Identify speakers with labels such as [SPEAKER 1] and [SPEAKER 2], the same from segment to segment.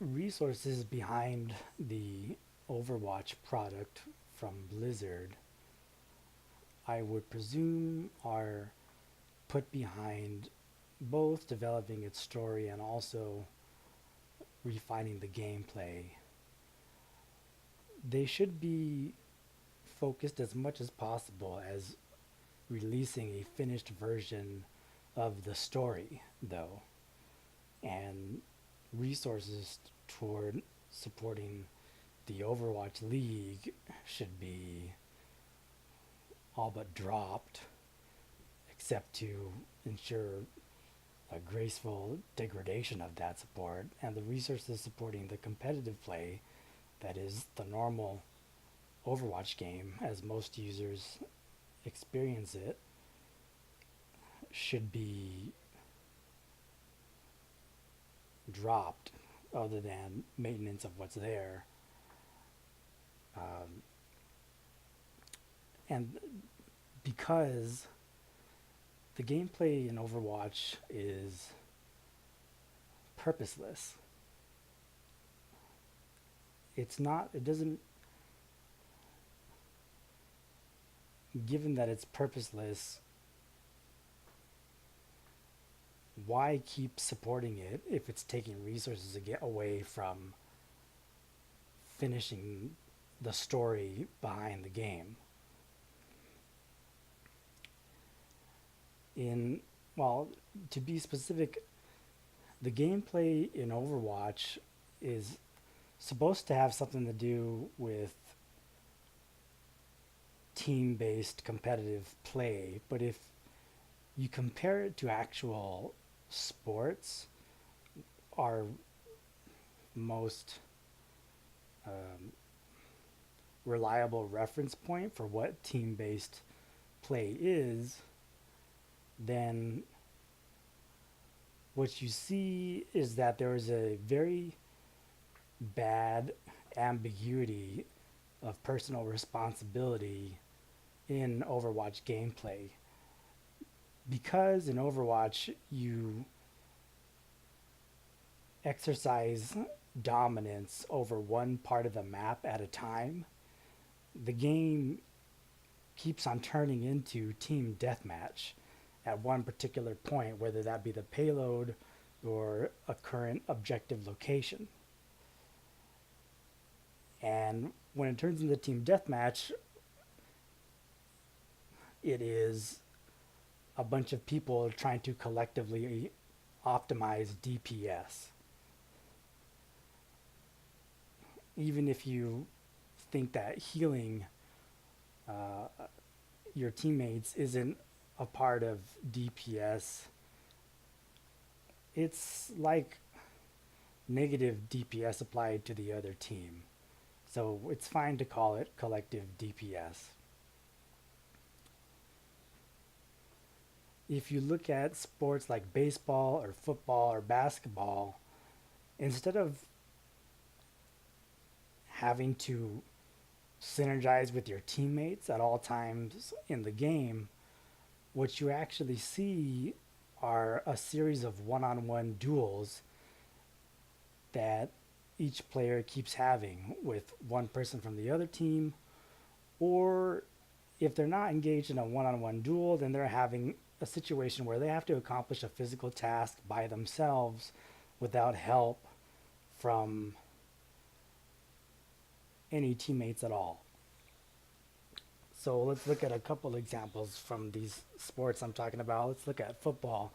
[SPEAKER 1] resources behind the Overwatch product from Blizzard, I would presume, are put behind both developing its story and also refining the gameplay. They should be focused as much as possible as releasing a finished version of the story, though, and resources toward supporting the Overwatch League should be all but dropped, except to ensure a graceful degradation of that support, and the resources supporting the competitive play that is the normal Overwatch game as most users experience it should be dropped other than maintenance of what's there. Um, and because the gameplay in Overwatch is purposeless, it doesn't, given that it's purposeless, why keep supporting it if it's taking resources to get away from finishing the story behind the game? In, well, to be specific, the gameplay in Overwatch is supposed to have something to do with team-based competitive play, but if you compare it to actual sports, our most um, reliable reference point for what team-based play is, then what you see is that there is a very bad ambiguity of personal responsibility in Overwatch gameplay. Because in Overwatch you exercise dominance over one part of the map at a time, the game keeps on turning into team deathmatch at one particular point, whether that be the payload or a current objective location. And when it turns into team deathmatch, it is a bunch of people trying to collectively optimize DPS. Even if you think that healing uh, your teammates isn't a part of DPS, it's like negative DPS applied to the other team. So it's fine to call it collective DPS. If you look at sports like baseball or football or basketball, instead of having to synergize with your teammates at all times in the game, what you actually see are a series of one-on-one duels that each player keeps having with one person from the other team, or if they're not engaged in a one-on-one duel, then they're having a situation where they have to accomplish a physical task by themselves without help from any teammates at all. So let's look at a couple examples from these sports I'm talking about. Let's look at football.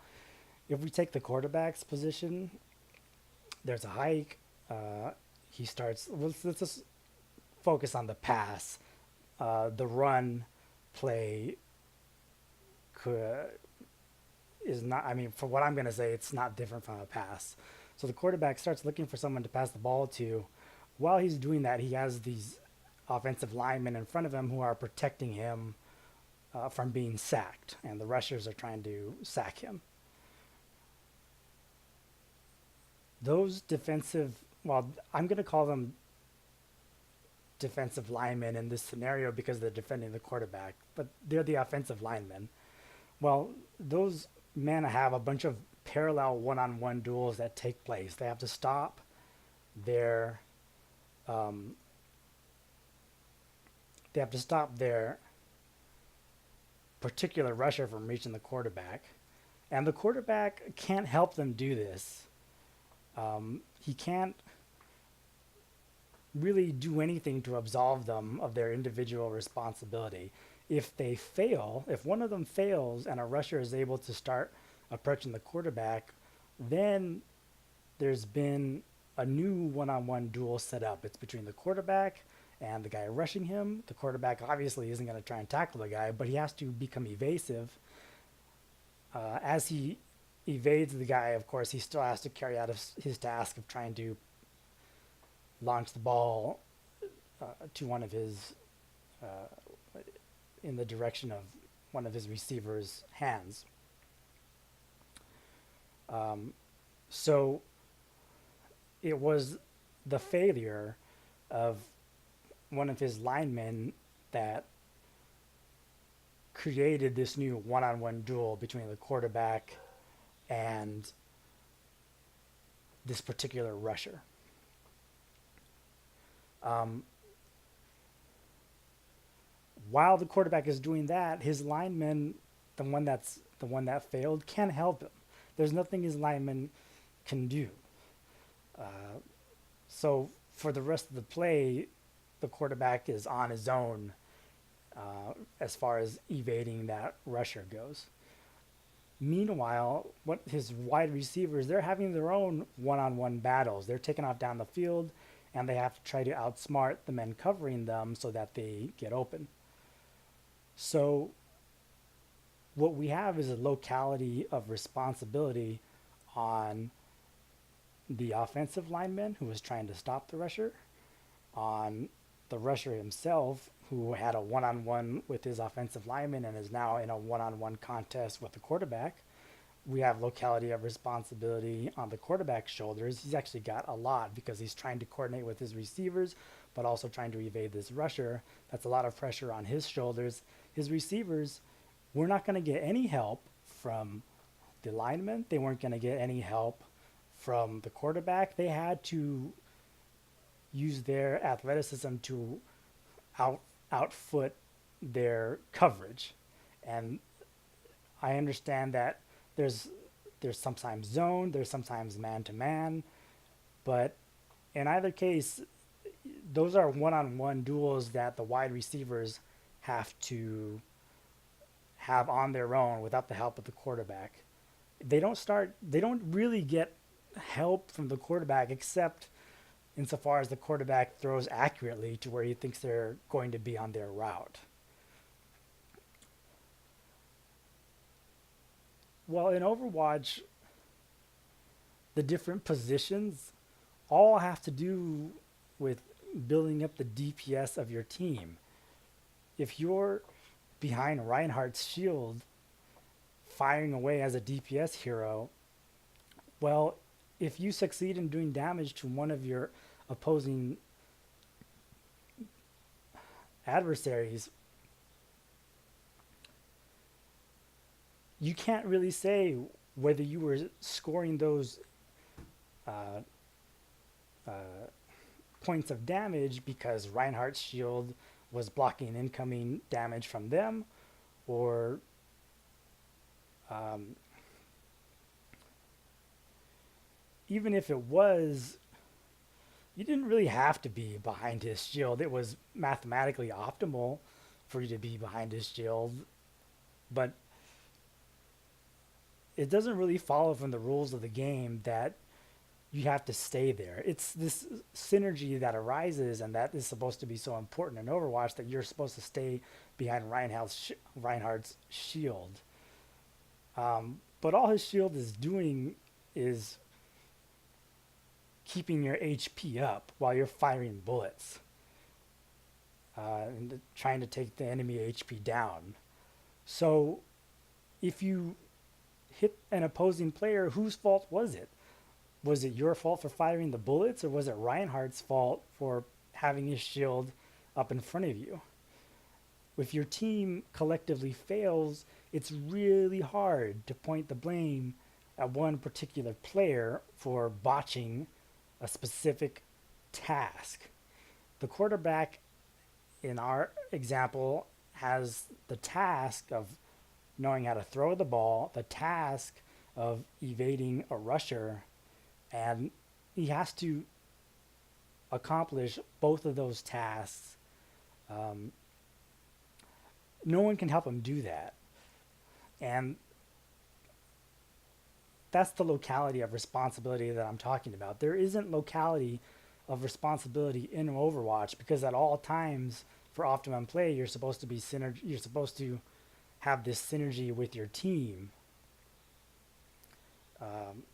[SPEAKER 1] If we take the quarterback's position, there's a hike. He starts. Let's just focus on the pass. The run play could, is not. I mean, for what I'm going to say, it's not different from a pass. So the quarterback starts looking for someone to pass the ball to. While he's doing that, he has these offensive linemen in front of him who are protecting him from being sacked, and the rushers are trying to sack him. Those defensive, well, I'm going to call them defensive linemen in this scenario because they're defending the quarterback, but they're the offensive linemen. Well, those men have a bunch of parallel one-on-one duels that take place. They have to stop their um, they have to stop their particular rusher from reaching the quarterback, and the quarterback can't help them do this. He can't really do anything to absolve them of their individual responsibility. If they fail, if one of them fails and a rusher is able to start approaching the quarterback, then there's been a new one-on-one duel set up. It's between the quarterback and the guy rushing him. The quarterback obviously isn't going to try and tackle the guy, but he has to become evasive. As he evades the guy, of course, he still has to carry out his task of trying to launch the ball to one of his in the direction of one of his receiver's hands. So it was the failure of one of his linemen that created this new one-on-one duel between the quarterback and this particular rusher. While the quarterback is doing that, his lineman, the one that failed, can't help him. There's nothing his lineman can do. So for the rest of the play, the quarterback is on his own as far as evading that rusher goes. Meanwhile, what his wide receivers, they're having their own one-on-one battles. They're taking off down the field, and they have to try to outsmart the men covering them so that they get open. So what we have is a locality of responsibility on the offensive lineman who was trying to stop the rusher, on the rusher himself who had a one-on-one with his offensive lineman and is now in a one-on-one contest with the quarterback. We have locality of responsibility on the quarterback's shoulders. He's actually got a lot because he's trying to coordinate with his receivers, but also trying to evade this rusher. That's a lot of pressure on his shoulders. His receivers were not going to get any help from the linemen. They weren't going to get any help from the quarterback. They had to use their athleticism to outfoot their coverage. And I understand that there's sometimes zone, there's sometimes man-to-man, but in either case, those are one-on-one duels that the wide receivers have to have on their own without the help of the quarterback. They don't really get help from the quarterback except insofar as the quarterback throws accurately to where he thinks they're going to be on their route. Well, in Overwatch, the different positions all have to do with building up the DPS of your team. If you're behind Reinhardt's shield, firing away as a DPS hero, well, if you succeed in doing damage to one of your opposing adversaries, you can't really say whether you were scoring those points of damage because Reinhardt's shield was blocking incoming damage from them, or even if it was, you didn't really have to be behind his shield. It was mathematically optimal for you to be behind his shield, but it doesn't really follow from the rules of the game that you have to stay there. It's this synergy that arises, and that is supposed to be so important in Overwatch, that you're supposed to stay behind Reinhardt's shield. But all his shield is doing is keeping your HP up while you're firing bullets and trying to take the enemy HP down. So if you hit an opposing player, whose fault was it? Was it your fault for firing the bullets, or was it Reinhardt's fault for having his shield up in front of you? If your team collectively fails, it's really hard to point the blame at one particular player for botching a specific task. The quarterback in our example has the task of knowing how to throw the ball, the task of evading a rusher, and he has to accomplish both of those tasks. Um, no one can help him do that. And that's the locality of responsibility that I'm talking about. There isn't locality of responsibility in Overwatch because at all times for optimum play, you're supposed to be synergy. You're supposed to have this synergy with your team. Um,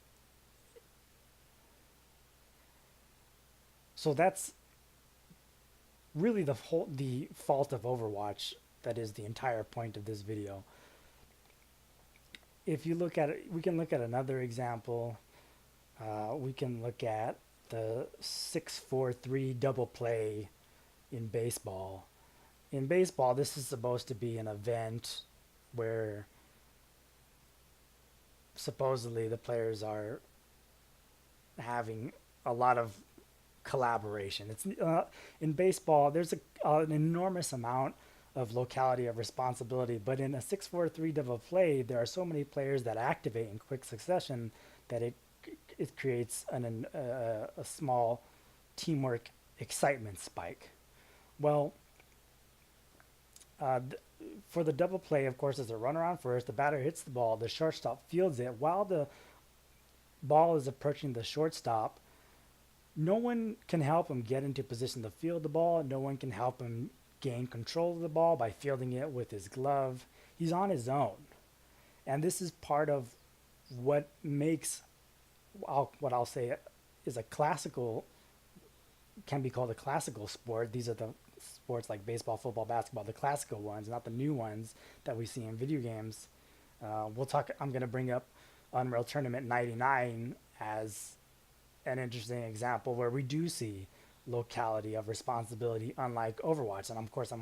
[SPEAKER 1] so that's really the fault of Overwatch. That is the entire point of this video. If you look at it, we can look at another example. We can look at the 6-4-3 double play in baseball. In baseball, this is supposed to be an event where supposedly the players are having a lot of collaboration. It's in baseball. There's an enormous amount of locality of responsibility, but in a 6-4-3 double play, there are so many players that activate in quick succession that it creates a small teamwork excitement spike. Well, uh, for the double play, of course, there's a runner on first. The batter hits the ball. The shortstop fields it. While the ball is approaching the shortstop, no one can help him get into position to field the ball. No one can help him gain control of the ball by fielding it with his glove. He's on his own. And this is part of what makes what I'll say is a classical, can be called a classical sport. These are the sports like baseball, football, basketball, the classical ones, not the new ones that we see in video games. I'm going to bring up Unreal Tournament 99 as an interesting example where we do see locality of responsibility, unlike Overwatch. And of course,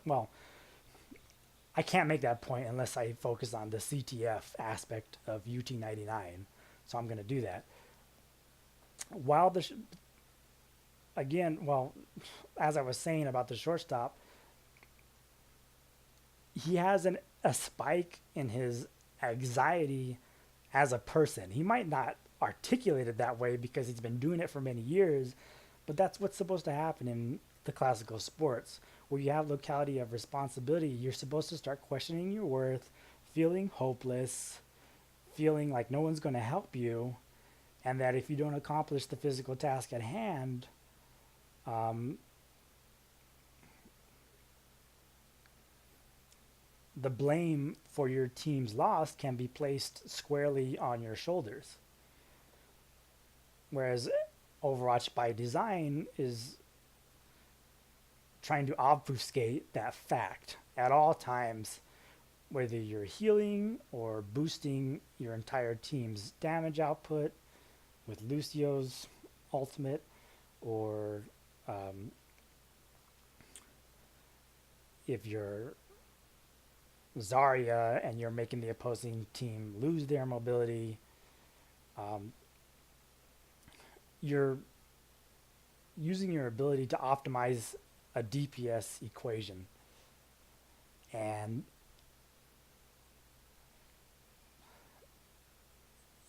[SPEAKER 1] well, I can't make that point unless I focus on the CTF aspect of UT99. So I'm going to do that. While as I was saying about the shortstop, he has a spike in his anxiety as a person. He might not articulate it that way because he's been doing it for many years, but that's what's supposed to happen in the classical sports. Where you have locality of responsibility, you're supposed to start questioning your worth, feeling hopeless, feeling like no one's going to help you, and that if you don't accomplish the physical task at hand, the blame for your team's loss can be placed squarely on your shoulders. Whereas Overwatch by design is trying to obfuscate that fact at all times, whether you're healing or boosting your entire team's damage output with Lucio's ultimate, or if you're Zarya and you're making the opposing team lose their mobility, you're using your ability to optimize a DPS equation. And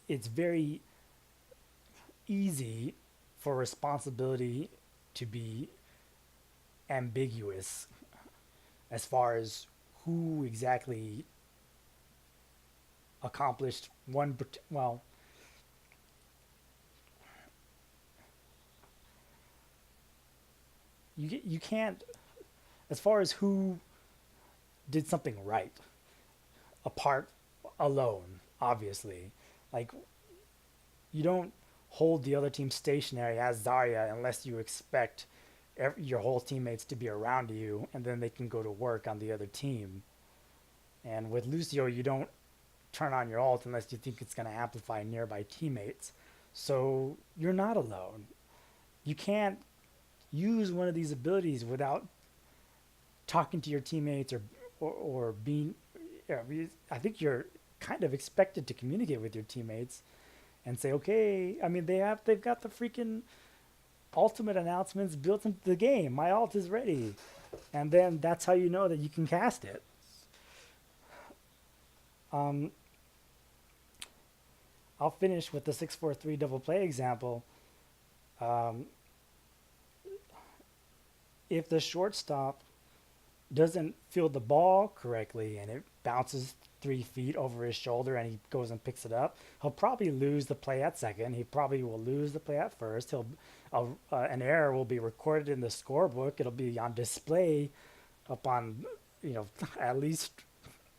[SPEAKER 1] it's very easy for responsibility to be ambiguous as far as who exactly accomplished you can't, as far as who did something right apart alone, obviously. Like, you don't hold the other team stationary as Zarya unless you expect your whole teammates to be around you and then they can go to work on the other team. And with Lucio, you don't turn on your ult unless you think it's going to amplify nearby teammates. So you're not alone. You can't use one of these abilities without talking to your teammates or being. I think you're kind of expected to communicate with your teammates, and say, okay, I mean, they've got the freaking ultimate announcements built into the game. My alt is ready. And then that's how you know that you can cast it. Um, I'll finish with the 643 double play example. Um, if the shortstop doesn't field the ball correctly and it bounces 3 feet over his shoulder and he goes and picks it up, he'll probably lose the play at second. He probably will lose the play at first. An error will be recorded in the scorebook. It'll be on display up on, at least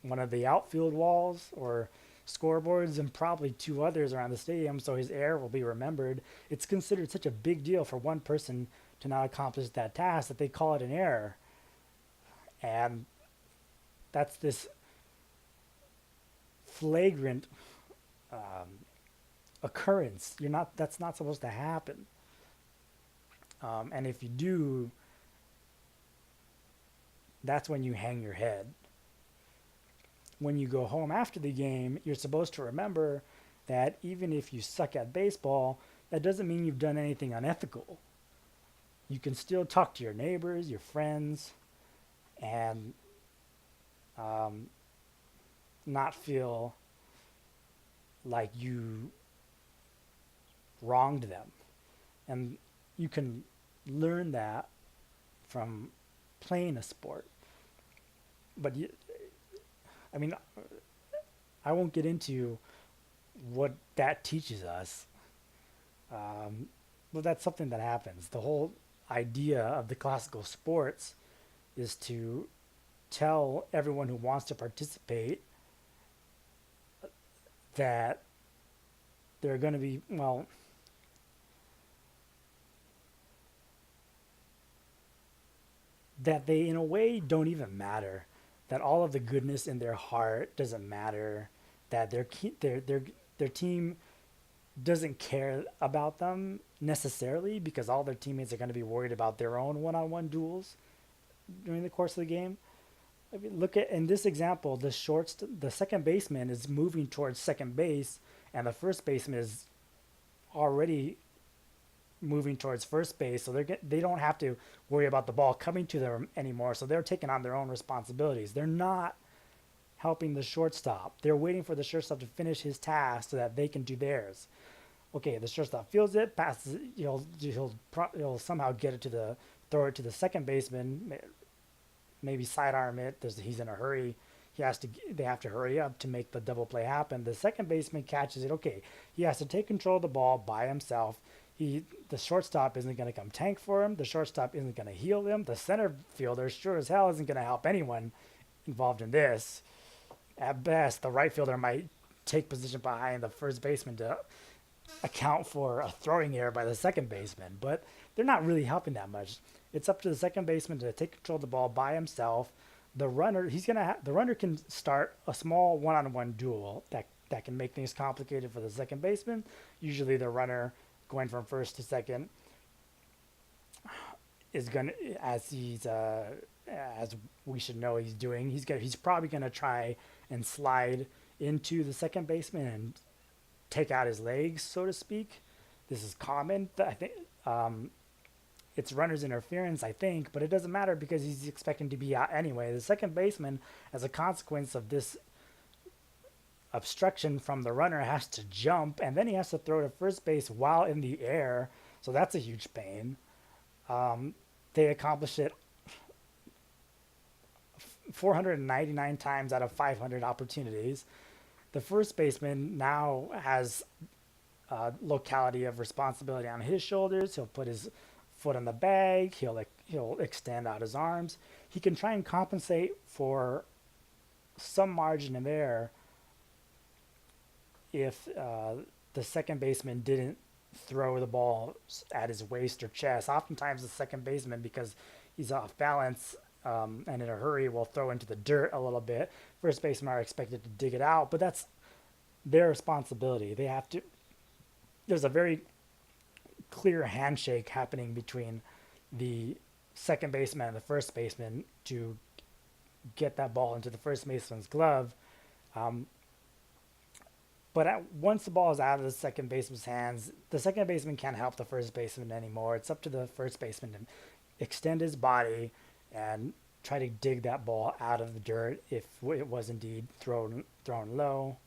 [SPEAKER 1] one of the outfield walls or scoreboards and probably two others around the stadium. So his error will be remembered. It's considered such a big deal for one person to not accomplish that task that they call it an error. And that's this flagrant occurrence. That's not supposed to happen. And if you do, that's when you hang your head. When you go home after the game, you're supposed to remember that even if you suck at baseball, that doesn't mean you've done anything unethical. You can still talk to your neighbors, your friends, and not feel like you wronged them. And you can learn that from playing a sport. But I mean, I won't get into what that teaches us. But that's something that happens. The whole idea of the classical sports is to tell everyone who wants to participate that they're going to be, well, that they in a way don't even matter, that all of the goodness in their heart doesn't matter, that their team doesn't care about them necessarily because all their teammates are going to be worried about their own one-on-one duels during the course of the game. I mean, look at in this example, the second baseman is moving towards second base, and the first baseman is already moving towards first base, so they don't have to worry about the ball coming to them anymore. So they're taking on their own responsibilities. They're not helping the shortstop. They're waiting for the shortstop to finish his task so that they can do theirs. Okay, the shortstop feels it, passes it, he'll somehow get it throw it to the second baseman, maybe sidearm it. He's in a hurry. They have to hurry up to make the double play happen. The second baseman catches it. Okay, he has to take control of the ball by himself. The shortstop isn't going to come tank for him. The shortstop isn't going to heal him. The center fielder sure as hell isn't going to help anyone involved in this. At best, the right fielder might take position behind the first baseman to account for a throwing error by the second baseman, but they're not really helping that much. It's up to the second baseman to take control of the ball by himself. The runner, the runner can start a small one-on-one duel that can make things complicated for the second baseman. Usually, the runner going from first to second is gonna, as we should know he's doing, he's probably gonna try and slide into the second baseman and take out his legs, so to speak. This is common. I think it's runner's interference, I think, but it doesn't matter because he's expecting to be out anyway. The second baseman, as a consequence of this obstruction from the runner, has to jump, and then he has to throw to first base while in the air. So that's a huge pain. They accomplish it 499 times out of 500 opportunities. The first baseman now has locality of responsibility on his shoulders. He'll put his foot on the bag. He'll extend out his arms. He can try and compensate for some margin of error if the second baseman didn't throw the ball at his waist or chest. Oftentimes the second baseman, because he's off balance and in a hurry, will throw into the dirt a little bit. First basemen are expected to dig it out, but that's their responsibility. There's a very clear handshake happening between the second baseman and the first baseman to get that ball into the first baseman's glove. But once the ball is out of the second baseman's hands, the second baseman can't help the first baseman anymore. It's up to the first baseman to extend his body and try to dig that ball out of the dirt if it was indeed thrown low.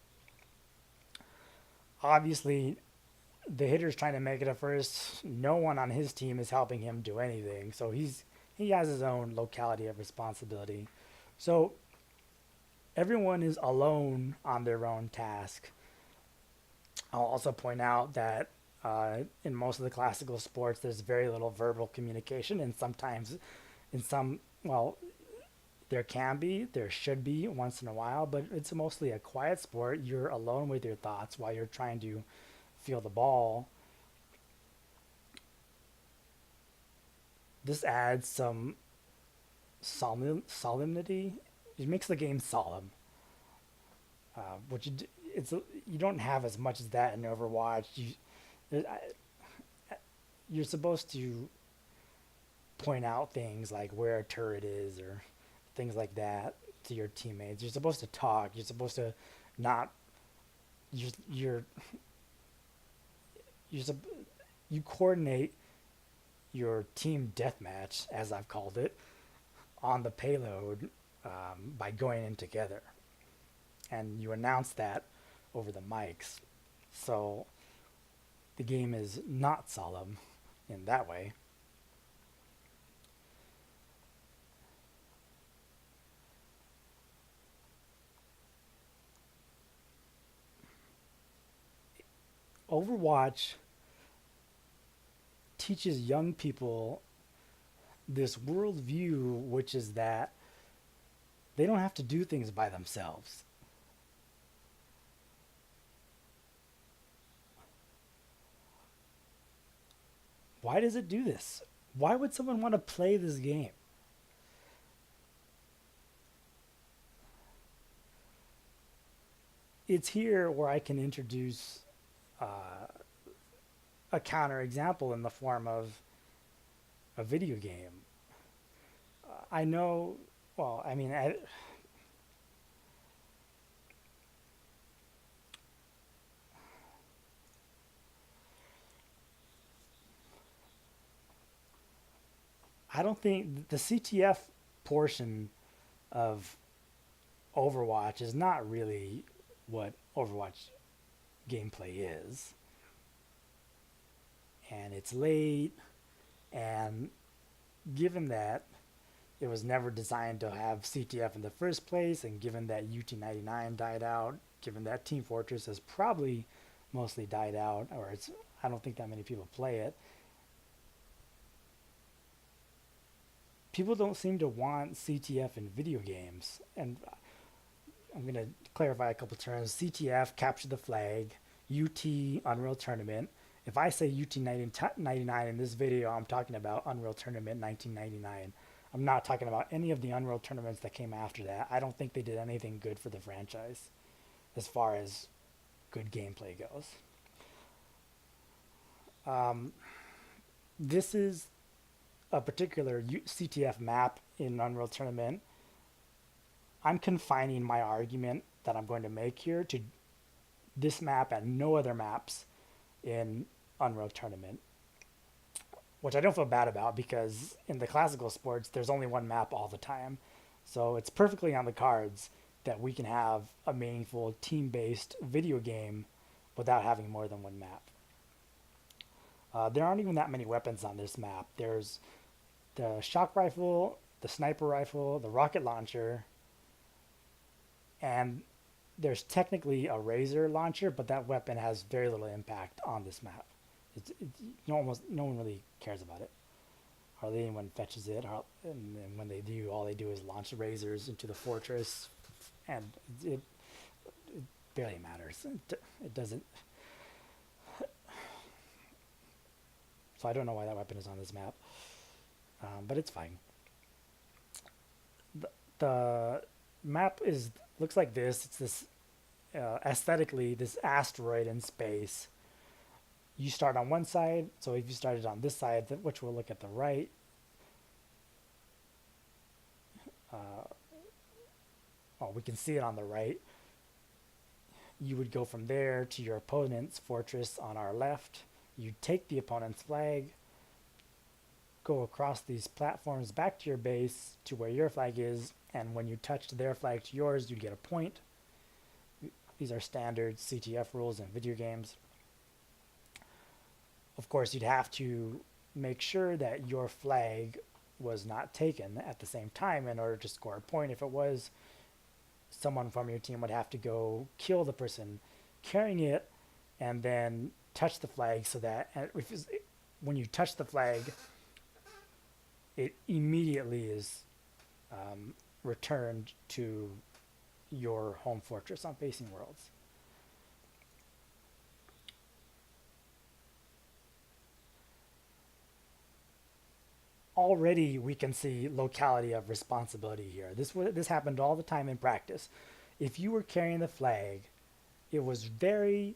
[SPEAKER 1] Obviously, the hitter's trying to make it at first. No one on his team is helping him do anything, so he has his own locality of responsibility. So everyone is alone on their own task. I'll also point out that in most of the classical sports, there's very little verbal communication, and sometimes, in some, well, there should be once in a while, but it's mostly a quiet sport. You're alone with your thoughts while you're trying to feel the ball. This adds some solemnity. It makes the game solemn, which you don't have as much as that in Overwatch. You're supposed to point out things like where a turret is or things like that to your teammates. You're supposed to talk. You're supposed to not. You're you you coordinate your team deathmatch, as I've called it, on the payload by going in together, and you announce that over the mics. So the game is not solemn in that way. Overwatch teaches young people this worldview, which is that they don't have to do things by themselves. Why does it do this? Why would someone want to play this game? It's here where I can introduce a counter example in the form of a video game. I know, well, I mean, I don't think the CTF portion of Overwatch is not really what Overwatch gameplay is. And it's late, and given that it was never designed to have CTF in the first place, and given that UT99 died out, given that Team Fortress has probably mostly died out, or I don't think that many people play it, people don't seem to want CTF in video games. And I'm going to clarify a couple terms. CTF, Capture the Flag, UT, Unreal Tournament. If I say UT99 in this video, I'm talking about Unreal Tournament 1999. I'm not talking about any of the Unreal Tournaments that came after that. I don't think they did anything good for the franchise as far as good gameplay goes. This is a particular CTF map in Unreal Tournament. I'm confining my argument that I'm going to make here to this map and no other maps in Unreal Tournament, which I don't feel bad about because in the classical sports, there's only one map all the time. So it's perfectly on the cards that we can have a meaningful team-based video game without having more than one map. There aren't even that many weapons on this map. There's the shock rifle, the sniper rifle, the rocket launcher, and there's technically a razor launcher, but that weapon has very little impact on this map. Almost no one really cares about it. Hardly anyone fetches it, and when they do, all they do is launch razors into the fortress, and it barely matters. It doesn't. So I don't know why that weapon is on this map, but it's fine. The map looks like this. It's this aesthetically this asteroid in space. You start on one side, so if you started on this side, which we'll look at the right, we can see it on the right. You would go from there to your opponent's fortress on our left. You take the opponent's flag, go across these platforms back to your base to where your flag is, and when you touched their flag to yours, you'd get a point. These are standard CTF rules in video games. Of course, you'd have to make sure that your flag was not taken at the same time in order to score a point. If it was, someone from your team would have to go kill the person carrying it and then touch the flag so that when you touch the flag, it immediately is returned to your home fortress on Facing Worlds. Already we can see locality of responsibility here. This happened all the time in practice. If you were carrying the flag, it was very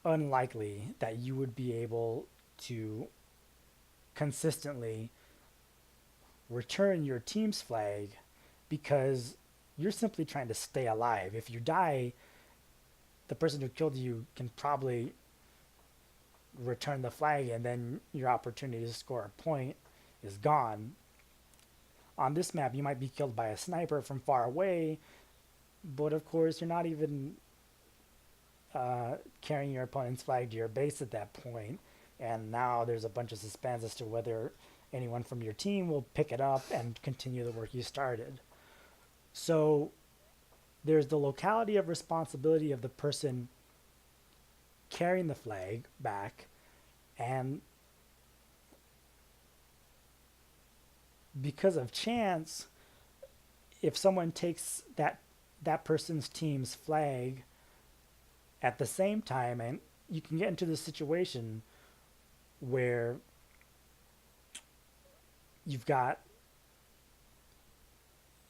[SPEAKER 1] unlikely that you would be able to consistently return your team's flag because you're simply trying to stay alive. If you die, the person who killed you can probably return the flag and then your opportunity to score a point is gone. On this map, you might be killed by a sniper from far away, but of course, you're not even carrying your opponent's flag to your base at that point, and now there's a bunch of suspense as to whether anyone from your team will pick it up and continue the work you started. So there's the locality of responsibility of the person carrying the flag back, and because of chance, if someone takes that person's team's flag at the same time, and you can get into this situation where you've got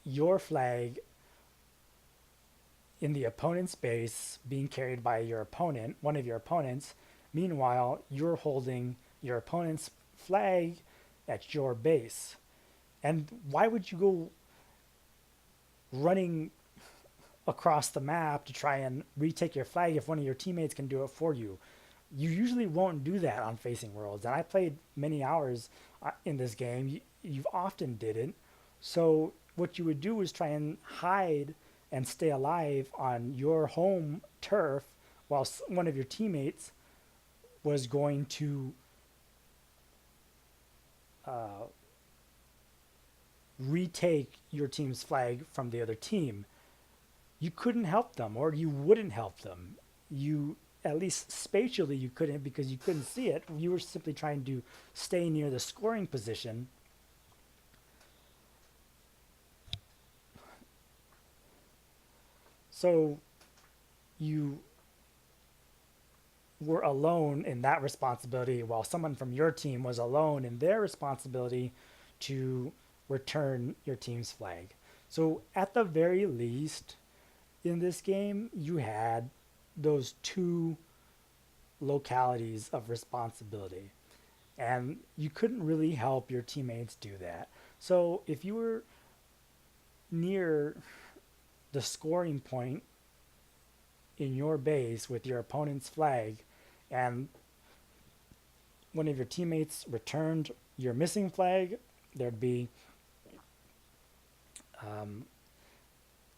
[SPEAKER 1] your flag in the opponent's base being carried by your opponent, one of your opponents. Meanwhile, you're holding your opponent's flag at your base. And why would you go running across the map to try and retake your flag if one of your teammates can do it for you? You usually won't do that on Facing Worlds. And I played many hours in this game. You often didn't. So what you would do is try and hide and stay alive on your home turf while one of your teammates was going to retake your team's flag from the other team. You couldn't help them, or you wouldn't help them. You, at least spatially, you couldn't because you couldn't see it. You were simply trying to stay near the scoring position. So you were alone in that responsibility while someone from your team was alone in their responsibility to return your team's flag. So at the very least, in this game, you had those two localities of responsibility, and you couldn't really help your teammates do that. So if you were near the scoring point in your base with your opponent's flag and one of your teammates returned your missing flag, there'd be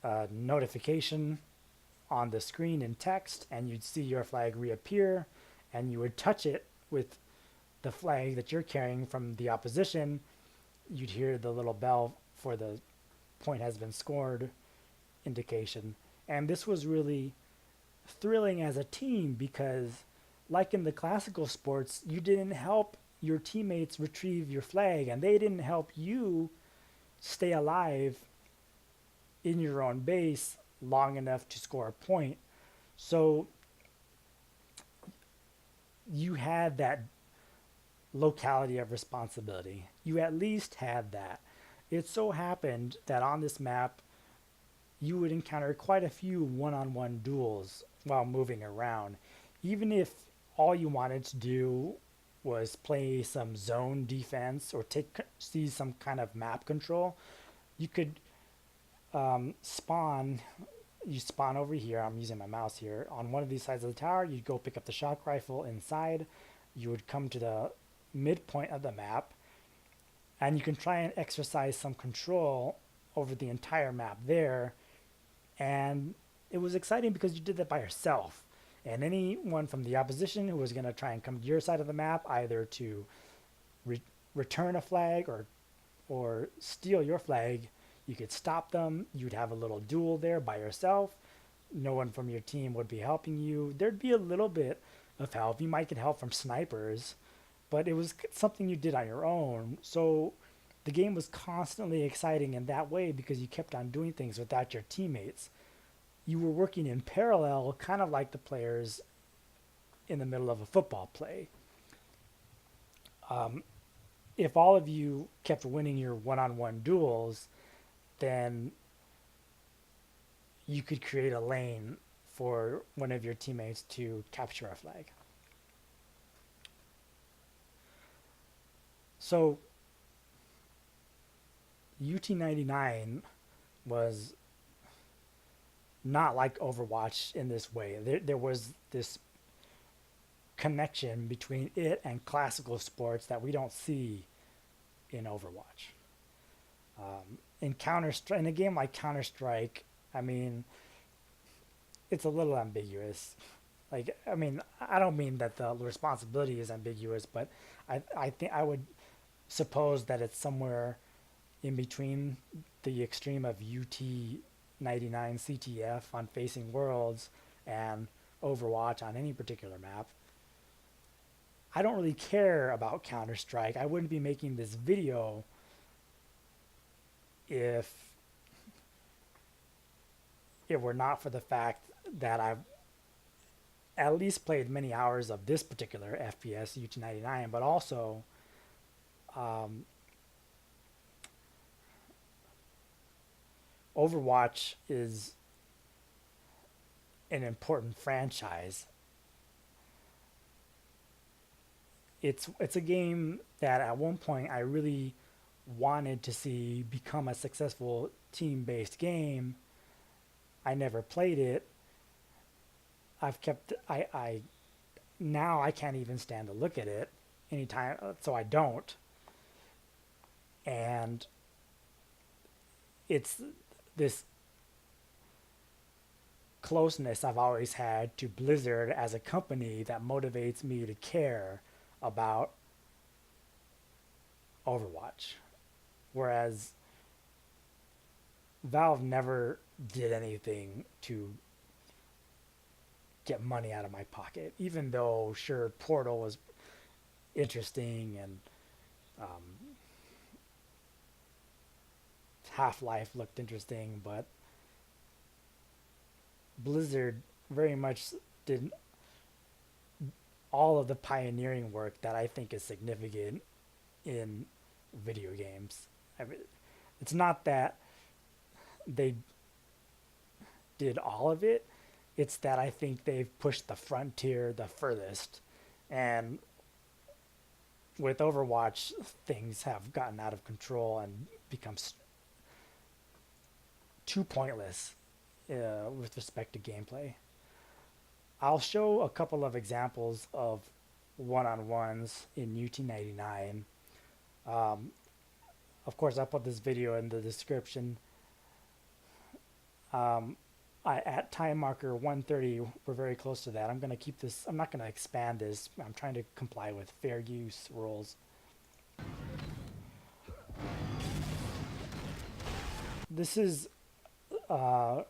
[SPEAKER 1] a notification on the screen in text, and you'd see your flag reappear, and you would touch it with the flag that you're carrying from the opposition. You'd hear the little bell for the point has been scored indication. And this was really thrilling as a team because, like in the classical sports, you didn't help your teammates retrieve your flag, and they didn't help you stay alive in your own base long enough to score a point. So you had that locality of responsibility. You at least had that. It so happened that on this map, you would encounter quite a few one-on-one duels while moving around. Even if all you wanted to do was play some zone defense or see some kind of map control, you could spawn you spawn over here. I'm using my mouse here. On one of these sides of the tower, you'd go pick up the shock rifle inside. You would come to the midpoint of the map, and you can try and exercise some control over the entire map there. And it was exciting because you did that by yourself. And anyone from the opposition who was going to try and come to your side of the map, either to re- return a flag or steal your flag, you could stop them. You'd have a little duel there by yourself. No one from your team would be helping you. There'd be a little bit of help. You might get help from snipers, but it was something you did on your own. So the game was constantly exciting in that way because you kept on doing things without your teammates. You were working in parallel, kind of like the players in the middle of a football play. If all of you kept winning your one-on-one duels, then you could create a lane for one of your teammates to capture a flag. So UT99 was not like Overwatch in this way. There was this connection between it and classical sports that we don't see in Overwatch. In a game like Counter Strike, I mean, it's a little ambiguous. Like, I mean, I don't mean that the responsibility is ambiguous, but I think I would suppose that it's somewhere in between the extreme of UT99 CTF on Facing Worlds and Overwatch on any particular map. I don't really care about Counter Strike. I wouldn't be making this video if it were not for the fact that I've at least played many hours of this particular FPS UT99, but also Overwatch is an important franchise. It's a game that at one point I really wanted to see become a successful team-based game. I never played it. I now I can't even stand to look at it anytime, so I don't. And it's this closeness I've always had to Blizzard as a company that motivates me to care about Overwatch. Whereas Valve never did anything to get money out of my pocket, even though sure Portal was interesting and Half-Life looked interesting, but Blizzard very much did all of the pioneering work that I think is significant in video games. I mean, it's not that they did all of it, it's that I think they've pushed the frontier the furthest. And with Overwatch, things have gotten out of control and become too pointless with respect to gameplay. I'll show a couple of examples of one-on-ones in UT99. Of course, I'll put this video in the description. At time marker 130, we're very close to that. I'm going to keep this, I'm not going to expand this. I'm trying to comply with fair use rules. This is a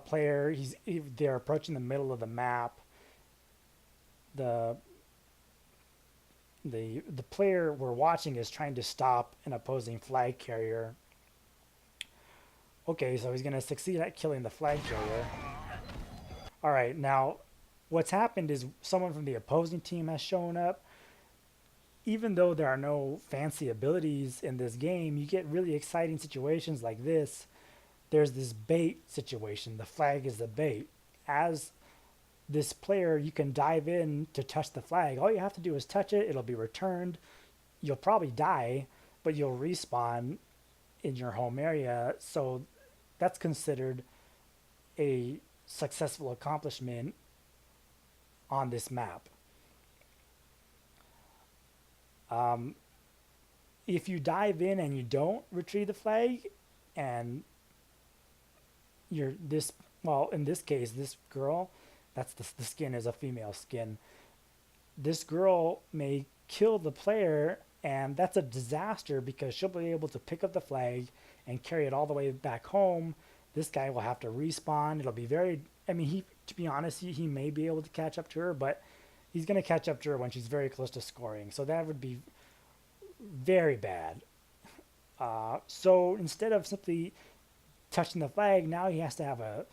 [SPEAKER 1] player, they're approaching the middle of the map. The player we're watching is trying to stop an opposing flag carrier. Okay, so he's going to succeed at killing the flag carrier. All right, now what's happened is someone from the opposing team has shown up. Even though there are no fancy abilities in this game, you get really exciting situations like this. There's this bait situation. The flag is the bait. As this player, you can dive in to touch the flag. All you have to do is touch it. It'll be returned. You'll probably die, but you'll respawn in your home area. So that's considered a successful accomplishment on this map. Um, if you dive in and you don't retrieve the flag, and you're this, well, in this case, this girl, that's the skin is a female skin. This girl may kill the player, and that's a disaster because she'll be able to pick up the flag and carry it all the way back home. This guy will have to respawn. It'll be very, I mean, to be honest, he may be able to catch up to her, but he's going to catch up to her when she's very close to scoring. So that would be very bad. So instead of simply touching the flag, now he has to have a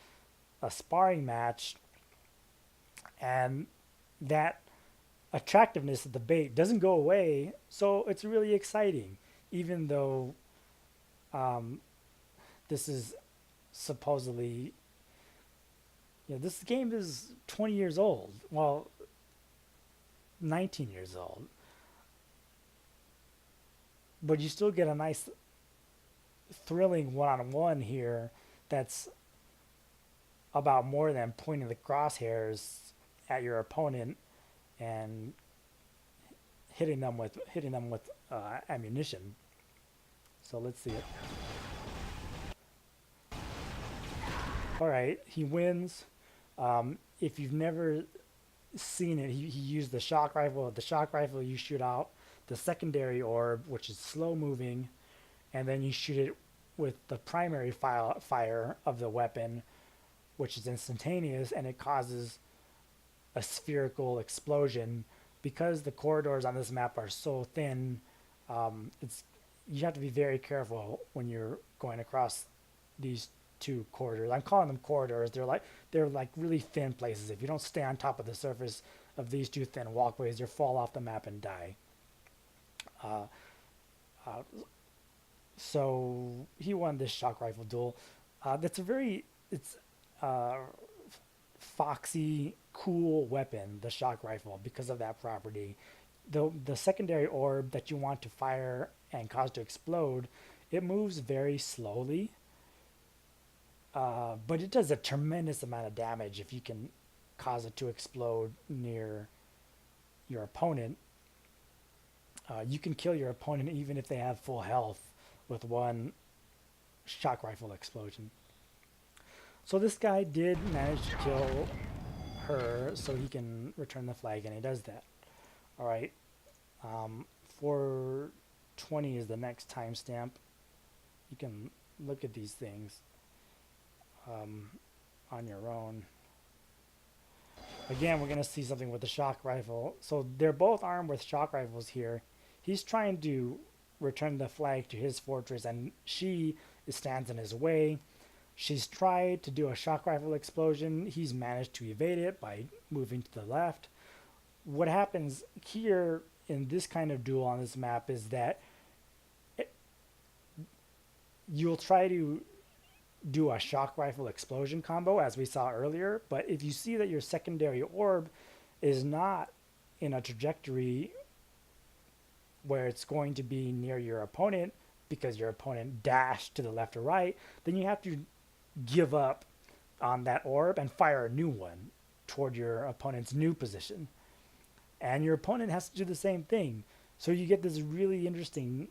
[SPEAKER 1] sparring match, and that attractiveness of the bait doesn't go away. So it's really exciting, even though this is supposedly, this game is 20 years old. Well, 19 years old. But you still get a nice, thrilling one-on-one here that's about more than pointing the crosshairs at your opponent and hitting them with ammunition. So let's see it. All right, he wins. If you've never seen it, he used the shock rifle. The shock rifle, you shoot out the secondary orb, which is slow moving, and then you shoot it with the primary fire of the weapon, which is instantaneous, and it causes a spherical explosion. Because the corridors on this map are so thin, you have to be very careful when you're going across these two corridors. I'm calling them corridors. They're like really thin places. If you don't stay on top of the surface of these two thin walkways, you'll fall off the map and die. So he won this shock rifle duel. It's foxy, cool weapon, the shock rifle, because of that property. The secondary orb that you want to fire and cause to explode, it moves very slowly, but it does a tremendous amount of damage if you can cause it to explode near your opponent. You can kill your opponent even if they have full health with one shock rifle explosion. So this guy did manage to kill her, so he can return the flag, and he does that. All right. 420 is the next timestamp. You can look at these things on your own. Again, we're going to see something with the shock rifle. So they're both armed with shock rifles here. He's trying to return the flag to his fortress, and she stands in his way. She's tried to do a shock rifle explosion. He's managed to evade it by moving to the left. What happens here in this kind of duel on this map is that you'll try to do a shock rifle explosion combo, as we saw earlier, but if you see that your secondary orb is not in a trajectory where it's going to be near your opponent because your opponent dashed to the left or right, then you have to give up on that orb and fire a new one toward your opponent's new position. And your opponent has to do the same thing. So you get this really interesting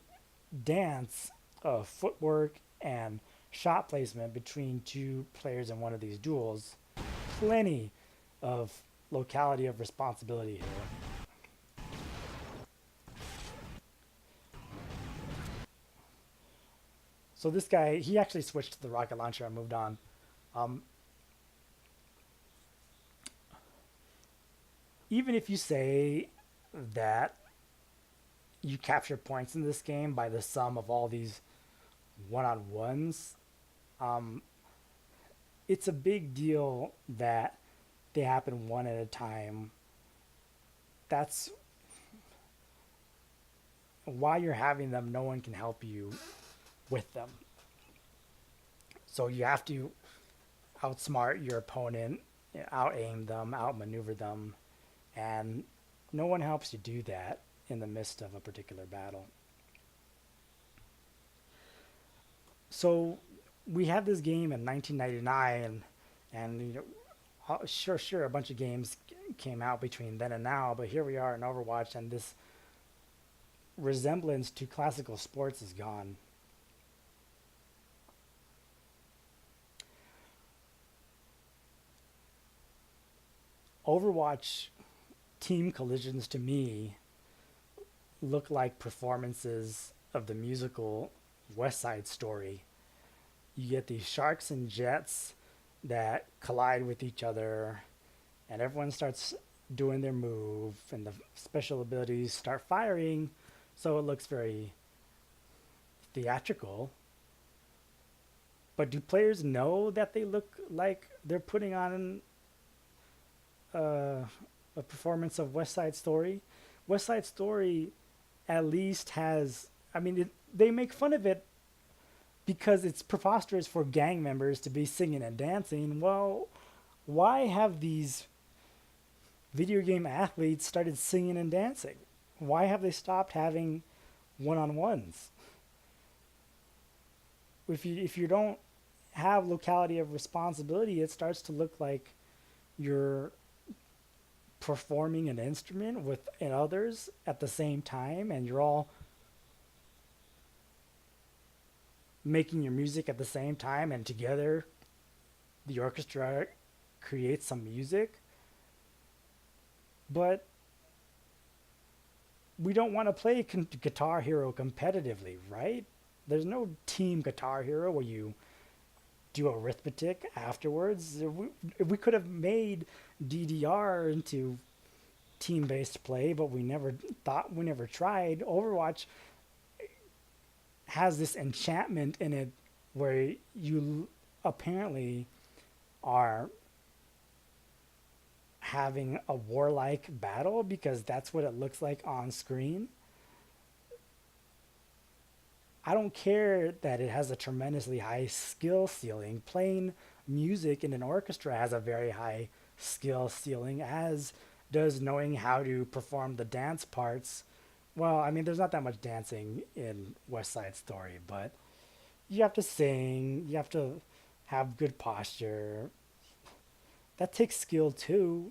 [SPEAKER 1] dance of footwork and shot placement between two players in one of these duels. Plenty of locality of responsibility here. So this guy, he actually switched to the rocket launcher and moved on. Even if you say that you capture points in this game by the sum of all these one-on-ones, it's a big deal that they happen one at a time. That's why you're having them. No one can help you with them. So you have to outsmart your opponent, out-aim them, outmaneuver them, and no one helps you do that in the midst of a particular battle. So we had this game in 1999, And sure, a bunch of games came out between then and now, but here we are in Overwatch, and this resemblance to classical sports is gone. Overwatch team collisions to me look like performances of the musical West Side Story. You get these sharks and jets that collide with each other, and everyone starts doing their move, and the special abilities start firing, so it looks very theatrical. But do players know that they look like they're putting on uh, a performance of West Side Story? West Side Story at least has, I mean, they make fun of it because it's preposterous for gang members to be singing and dancing. Well, why have these video game athletes started singing and dancing? Why have they stopped having one-on-ones? If you don't have locality of responsibility, it starts to look like you're performing an instrument with and others at the same time, and you're all making your music at the same time, and together the orchestra creates some music. But we don't want to play Guitar Hero competitively, right? There's no team Guitar Hero where you do arithmetic afterwards. If we could have made DDR into team-based play, but we never tried. Overwatch has this enchantment in it where you apparently are having a warlike battle because that's what it looks like on screen. I don't care that it has a tremendously high skill ceiling. Playing music in an orchestra has a very high skill ceiling, as does knowing how to perform the dance parts. Well, I mean, there's not that much dancing in West Side Story, but you have to sing, you have to have good posture. That takes skill too.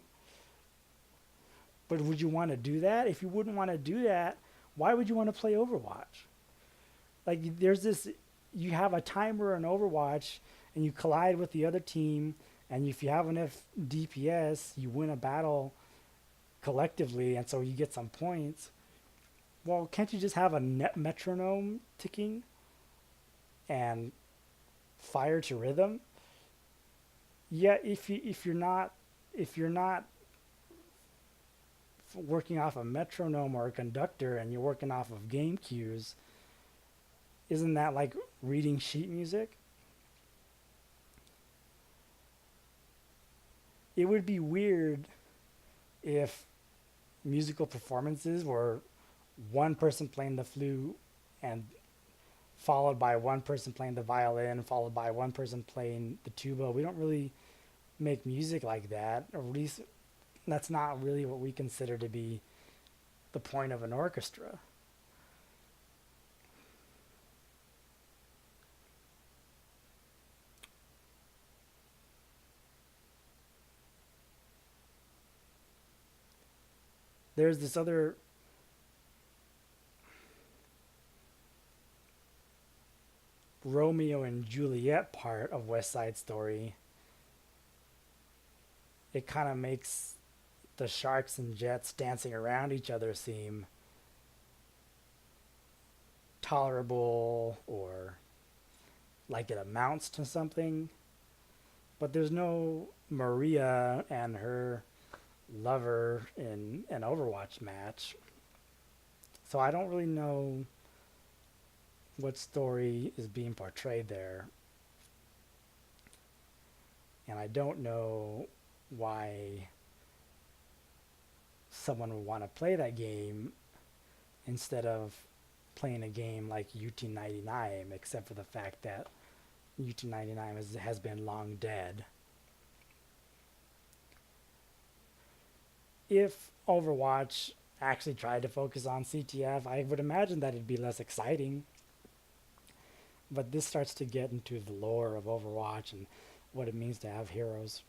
[SPEAKER 1] But would you want to do that? If you wouldn't want to do that, why would you want to play Overwatch? Like, there's this, you have a timer in Overwatch, and you collide with the other team, and if you have enough DPS, you win a battle collectively, and so you get some points. Well, can't you just have a net metronome ticking and fire to rhythm? Yeah, if you're not working off a metronome or a conductor, and you're working off of game cues, isn't that like reading sheet music? It would be weird if musical performances were one person playing the flute and followed by one person playing the violin, followed by one person playing the tuba. We don't really make music like that, or at least that's not really what we consider to be the point of an orchestra. There's this other Romeo and Juliet part of West Side Story. It kind of makes the sharks and jets dancing around each other seem tolerable or like it amounts to something. But there's no Maria and her lover in an Overwatch match. So I don't really know what story is being portrayed there. And I don't know why someone would want to play that game instead of playing a game like UT99, except for the fact that UT99 has been long dead. If Overwatch actually tried to focus on CTF, I would imagine that it'd be less exciting. But this starts to get into the lore of Overwatch, and what it means to have heroes.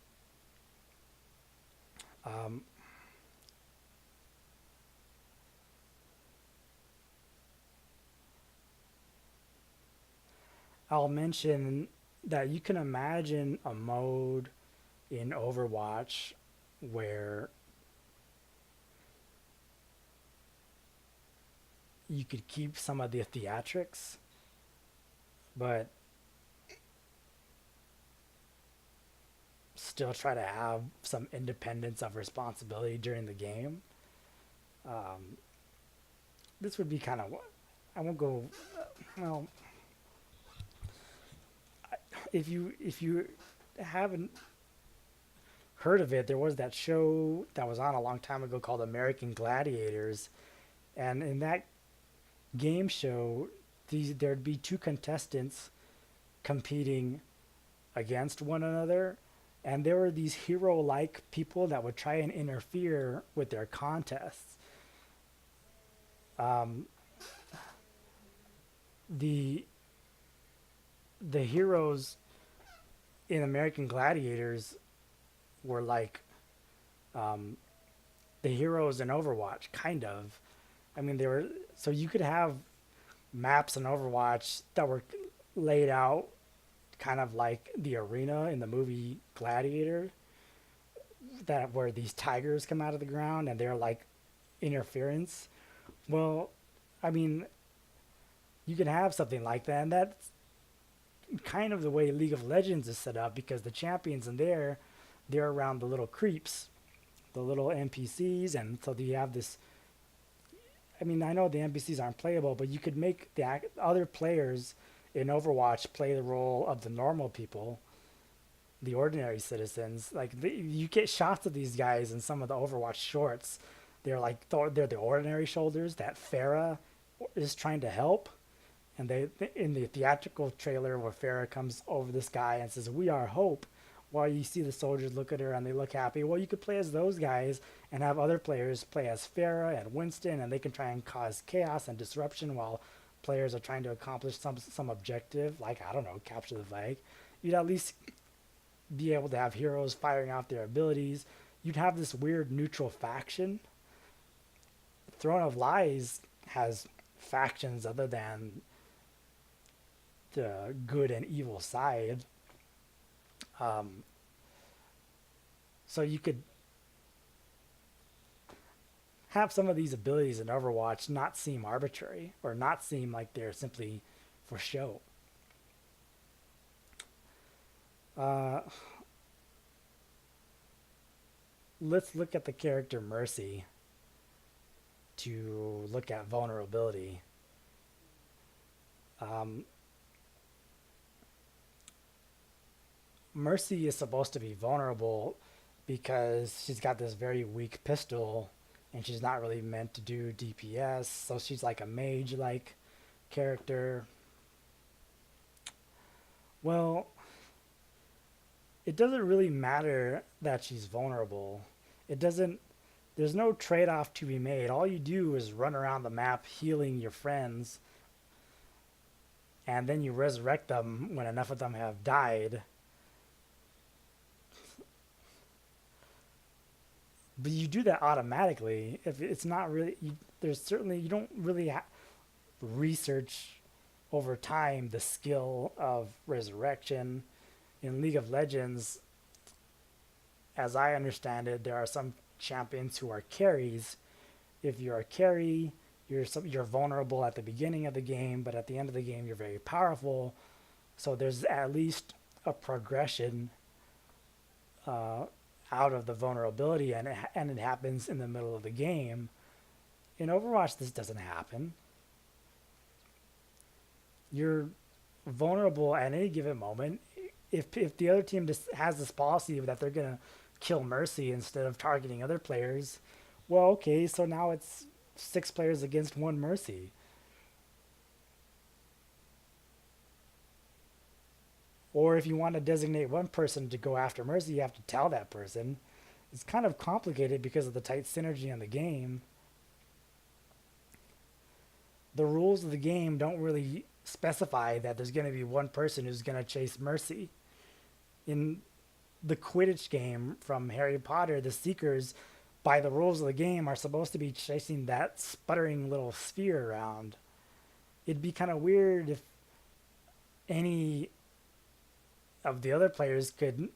[SPEAKER 1] Um, I'll mention that you can imagine a mode in Overwatch where you could keep some of the theatrics, but still try to have some independence of responsibility during the game. Um, this would be kind of, I won't go, well, if you haven't heard of it, there was that show that was on a long time ago called American Gladiators, and in that game show, there'd be two contestants competing against one another, and there were these hero-like people that would try and interfere with their contests. Um, the the heroes in American Gladiators were like um, the heroes in Overwatch, kind of. I mean, they were so you could have maps in Overwatch that were laid out kind of like the arena in the movie Gladiator, that where these tigers come out of the ground and they're like interference. Well, I mean, you can have something like that, and that's kind of the way League of Legends is set up because the champions in there, they're around the little creeps, the little NPCs, and so you have this. I mean, I know the NPCs aren't playable, but you could make the other players in Overwatch play the role of the normal people, the ordinary citizens. Like you get shots of these guys in some of the Overwatch shorts. They're like they're the ordinary shoulders that Farah is trying to help, and they in the theatrical trailer where Farah comes over this guy and says, "We are hope." While you see the soldiers look at her and they look happy, well, you could play as those guys and have other players play as Farah and Winston, and they can try and cause chaos and disruption while players are trying to accomplish some objective, like I don't know, capture the flag. You'd at least be able to have heroes firing out their abilities. You'd have this weird neutral faction. Throne of Lies has factions other than the good and evil side. Um, so you could have some of these abilities in Overwatch not seem arbitrary or not seem like they're simply for show. Uh, let's look at the character Mercy to look at vulnerability. Um, Mercy is supposed to be vulnerable because she's got this very weak pistol and she's not really meant to do DPS, so she's like a mage like character. Well, it doesn't really matter that she's vulnerable. It doesn't, there's no trade off to be made. All you do is run around the map healing your friends, and then you resurrect them when enough of them have died. But you do that automatically. If it's not really, there's certainly, you don't really research over time the skill of resurrection. In League of Legends, as I understand it, there are some champions who are carries. If you're a carry, you're vulnerable at the beginning of the game, but at the end of the game, you're very powerful. So there's at least a progression out of the vulnerability, and it happens in the middle of the game. In Overwatch, this doesn't happen. You're vulnerable at any given moment. If the other team just has this policy that they're gonna kill Mercy instead of targeting other players, well, okay, so now it's 6 players against 1 Mercy. Or if you want to designate one person to go after Mercy, you have to tell that person. It's kind of complicated because of the tight synergy in the game. The rules of the game don't really specify that there's going to be one person who's going to chase Mercy. In the Quidditch game from Harry Potter, the Seekers, by the rules of the game, are supposed to be chasing that sputtering little sphere around. It'd be kind of weird if any of the other players could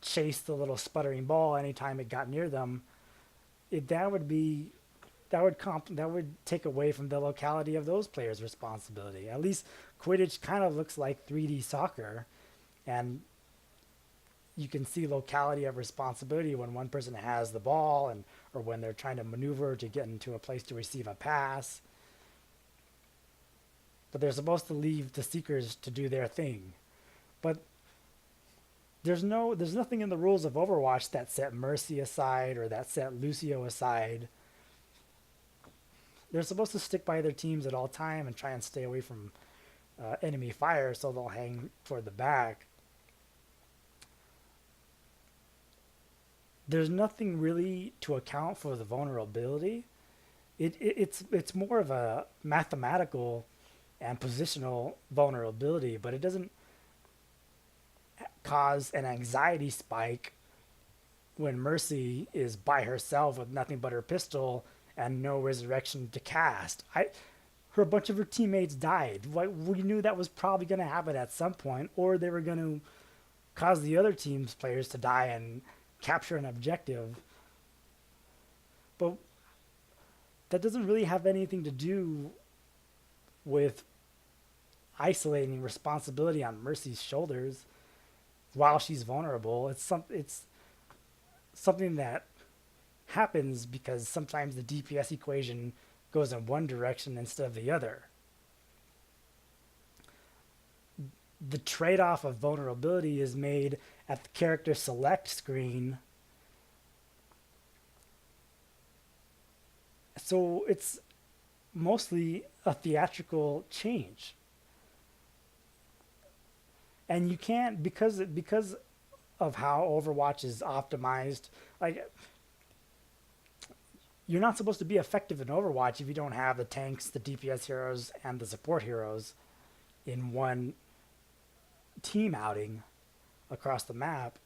[SPEAKER 1] chase the little sputtering ball anytime it got near them. That would be that would take away from the locality of those players' responsibility. At least Quidditch kind of looks like 3D soccer, and you can see locality of responsibility when one person has the ball and or when they're trying to maneuver to get into a place to receive a pass. But they're supposed to leave the Seekers to do their thing. But there's nothing in the rules of Overwatch that set Mercy aside or that set Lucio aside. They're supposed to stick by their teams at all time and try and stay away from enemy fire, so they'll hang toward the back. There's nothing really to account for the vulnerability. It's more of a mathematical and positional vulnerability, but it doesn't cause an anxiety spike when Mercy is by herself with nothing but her pistol and no resurrection to cast. A bunch of her teammates died. We knew that was probably going to happen at some point, or they were going to cause the other team's players to die and capture an objective. But that doesn't really have anything to do with isolating responsibility on Mercy's shoulders while she's vulnerable. It's something that happens because sometimes the DPS equation goes in one direction instead of the other. The trade-off of vulnerability is made at the character select screen. So it's mostly a theatrical change. And you can't, because of how Overwatch is optimized, like, you're not supposed to be effective in Overwatch if you don't have the tanks, the DPS heroes, and the support heroes in one team outing across the map.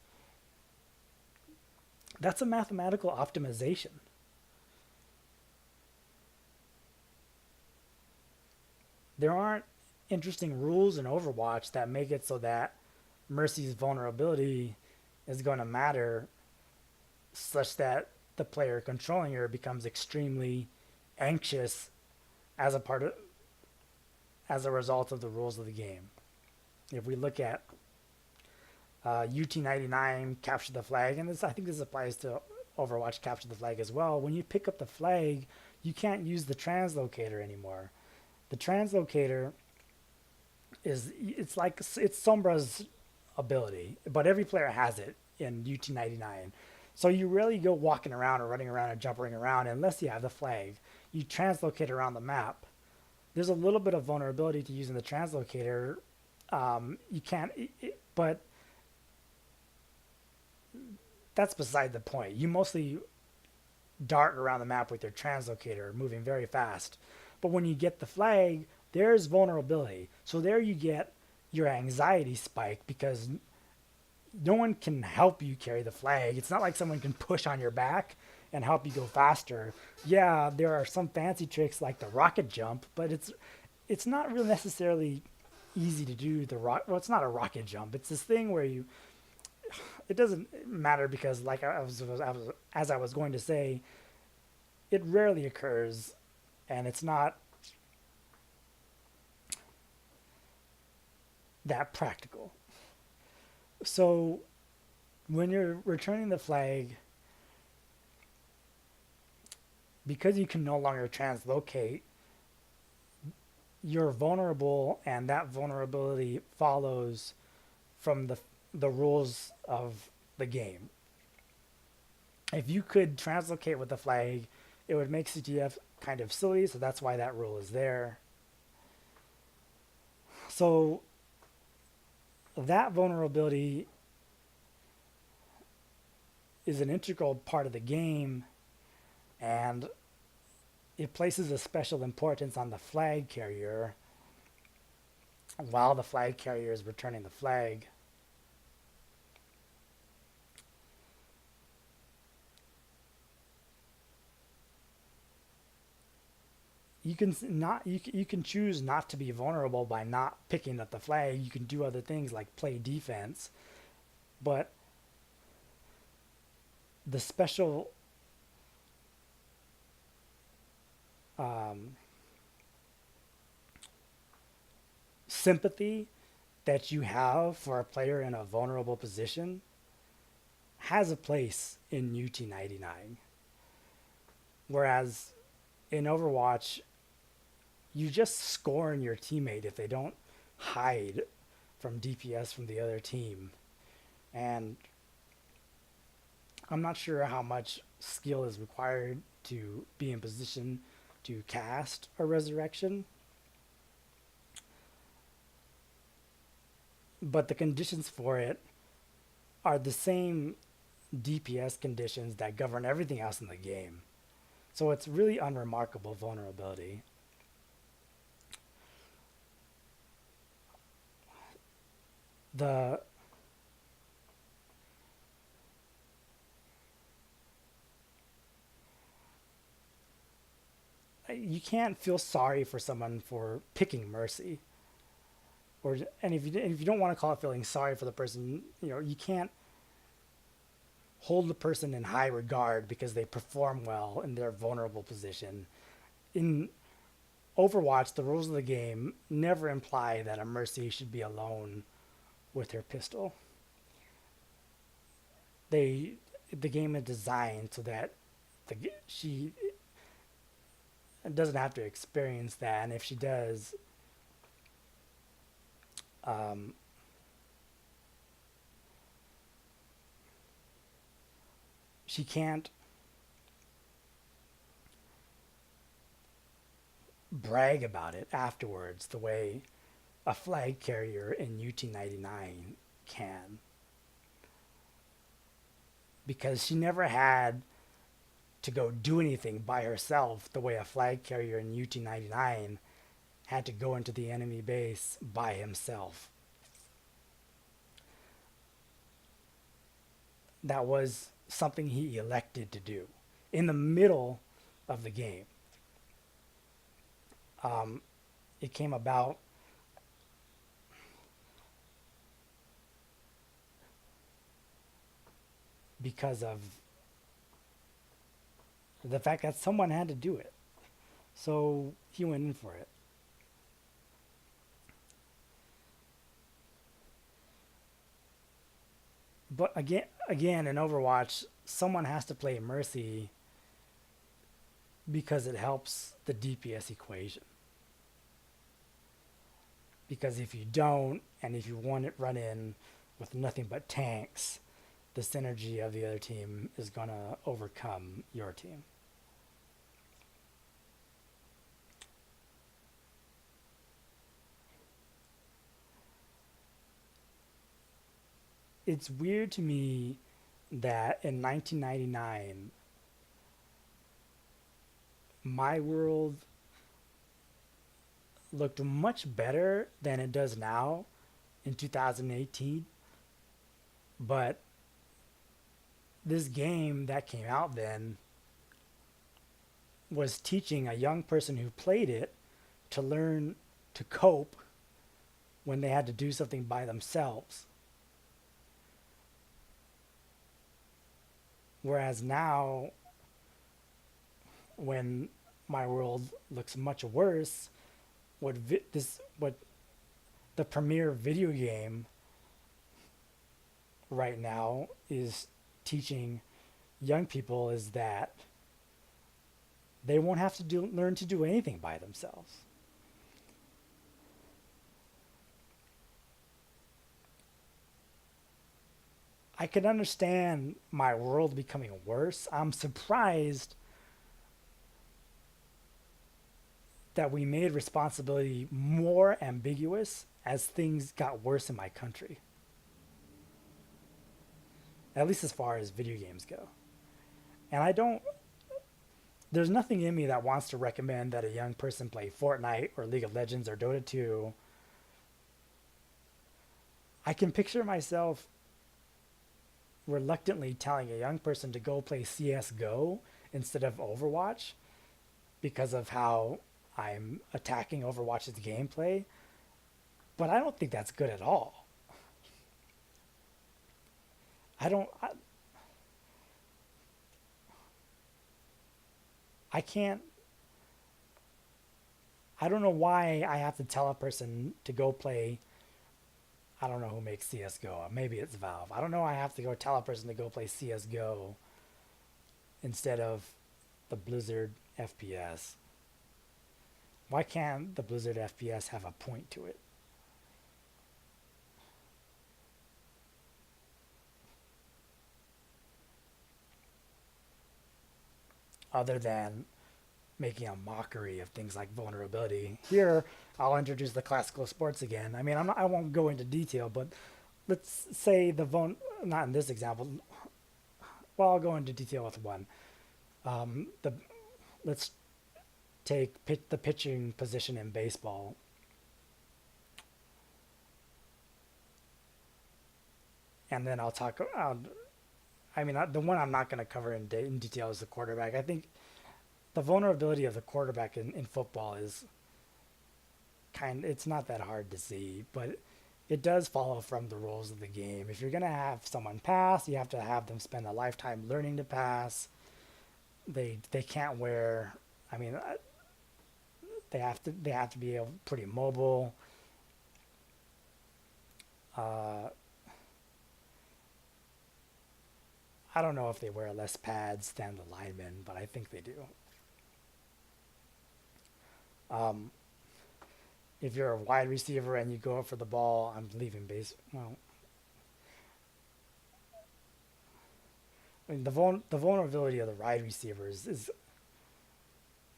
[SPEAKER 1] That's a mathematical optimization. There aren't interesting rules in Overwatch that make it so that Mercy's vulnerability is going to matter such that the player controlling her becomes extremely anxious as a result of the rules of the game. If we look at UT99 capture the flag, and I think this applies to Overwatch capture the flag as well. When you pick up the flag, you can't use the translocator anymore. The translocator it's Sombra's ability, but every player has it in UT99. So you rarely go walking around or running around and jumping around unless you have the flag. You translocate around the map. There's a little bit of vulnerability to using the translocator. You can't, but that's beside the point. You mostly dart around the map with your translocator, moving very fast. But when you get the flag, there's vulnerability. So there you get your anxiety spike because no one can help you carry the flag. It's not like someone can push on your back and help you go faster. Yeah, there are some fancy tricks like the rocket jump, but it's not really necessarily easy to do well, it's not a rocket jump. It's this thing where it doesn't matter because, like as I was going to say, it rarely occurs, and it's not that practical. So when you're returning the flag, because you can no longer translocate, you're vulnerable, and that vulnerability follows from the rules of the game. If you could translocate with the flag, it would make CTF kind of silly, so that's why that rule is there. So that vulnerability is an integral part of the game, and it places a special importance on the flag carrier while the flag carrier is returning the flag. you can choose not to be vulnerable by not picking up the flag. You can do other things like play defense, but the special um, sympathy that you have for a player in a vulnerable position has a place in UT99. Whereas in Overwatch, you just scorn your teammate if they don't hide from DPS from the other team. And I'm not sure how much skill is required to be in position to cast a resurrection. But the conditions for it are the same DPS conditions that govern everything else in the game. So it's really unremarkable vulnerability. The You can't feel sorry for someone for picking mercy, and if you don't want to call it feeling sorry for the person, you can't hold the person in high regard because they perform well in their vulnerable position. In Overwatch, the rules of the game never imply that a Mercy should be alone with her pistol. The game is designed so that she doesn't have to experience that, and if she does, um, she can't brag about it afterwards the way a flag carrier in UT99 can, because she never had to go do anything by herself the way a flag carrier in UT99 had to go into the enemy base by himself. That was something he elected to do in the middle of the game. It came about because of the fact that someone had to do it. So he went in for it. But again, in Overwatch, someone has to play Mercy because it helps the DPS equation. Because if you don't, and if you want it run in with nothing but tanks, the synergy of the other team is going to overcome your team. It's weird to me that in 1999, my world looked much better than it does now in 2018. But this game that came out then was teaching a young person who played it to learn to cope when they had to do something by themselves. Whereas now, when my world looks much worse, what the premier video game right now is teaching young people is that they won't have to learn to do anything by themselves. I can understand my world becoming worse. I'm surprised that we made responsibility more ambiguous as things got worse in my country. At least as far as video games go. And there's nothing in me that wants to recommend that a young person play Fortnite or League of Legends or Dota 2. I can picture myself reluctantly telling a young person to go play CSGO instead of Overwatch because of how I'm attacking Overwatch's gameplay, but I don't think that's good at all. I don't. I can't. I don't know why I have to tell a person to go play. I don't know who makes CS:GO. Maybe it's Valve. I don't know. I have to go tell a person to go play CS:GO instead of the Blizzard FPS. Why can't the Blizzard FPS have a point to it? Other than making a mockery of things like vulnerability. Here, I'll introduce the classical sports again. I mean, I won't go into detail, but let's say not in this example. Well, I'll go into detail with one. The let's take the pitching position in baseball. And then I'll talk. I mean, the one I'm not going to cover in detail is the quarterback. I think the vulnerability of the quarterback in football is it's not that hard to see, but it does follow from the rules of the game. If you're going to have someone pass, you have to have them spend a lifetime learning to pass. They can't wear, I mean, they have to be pretty mobile. I don't know if they wear less pads than the linemen, but I think they do. Um, if you're a wide receiver and you go up for the ball, I'm leaving base. Well, I mean, the vulnerability of the wide receivers is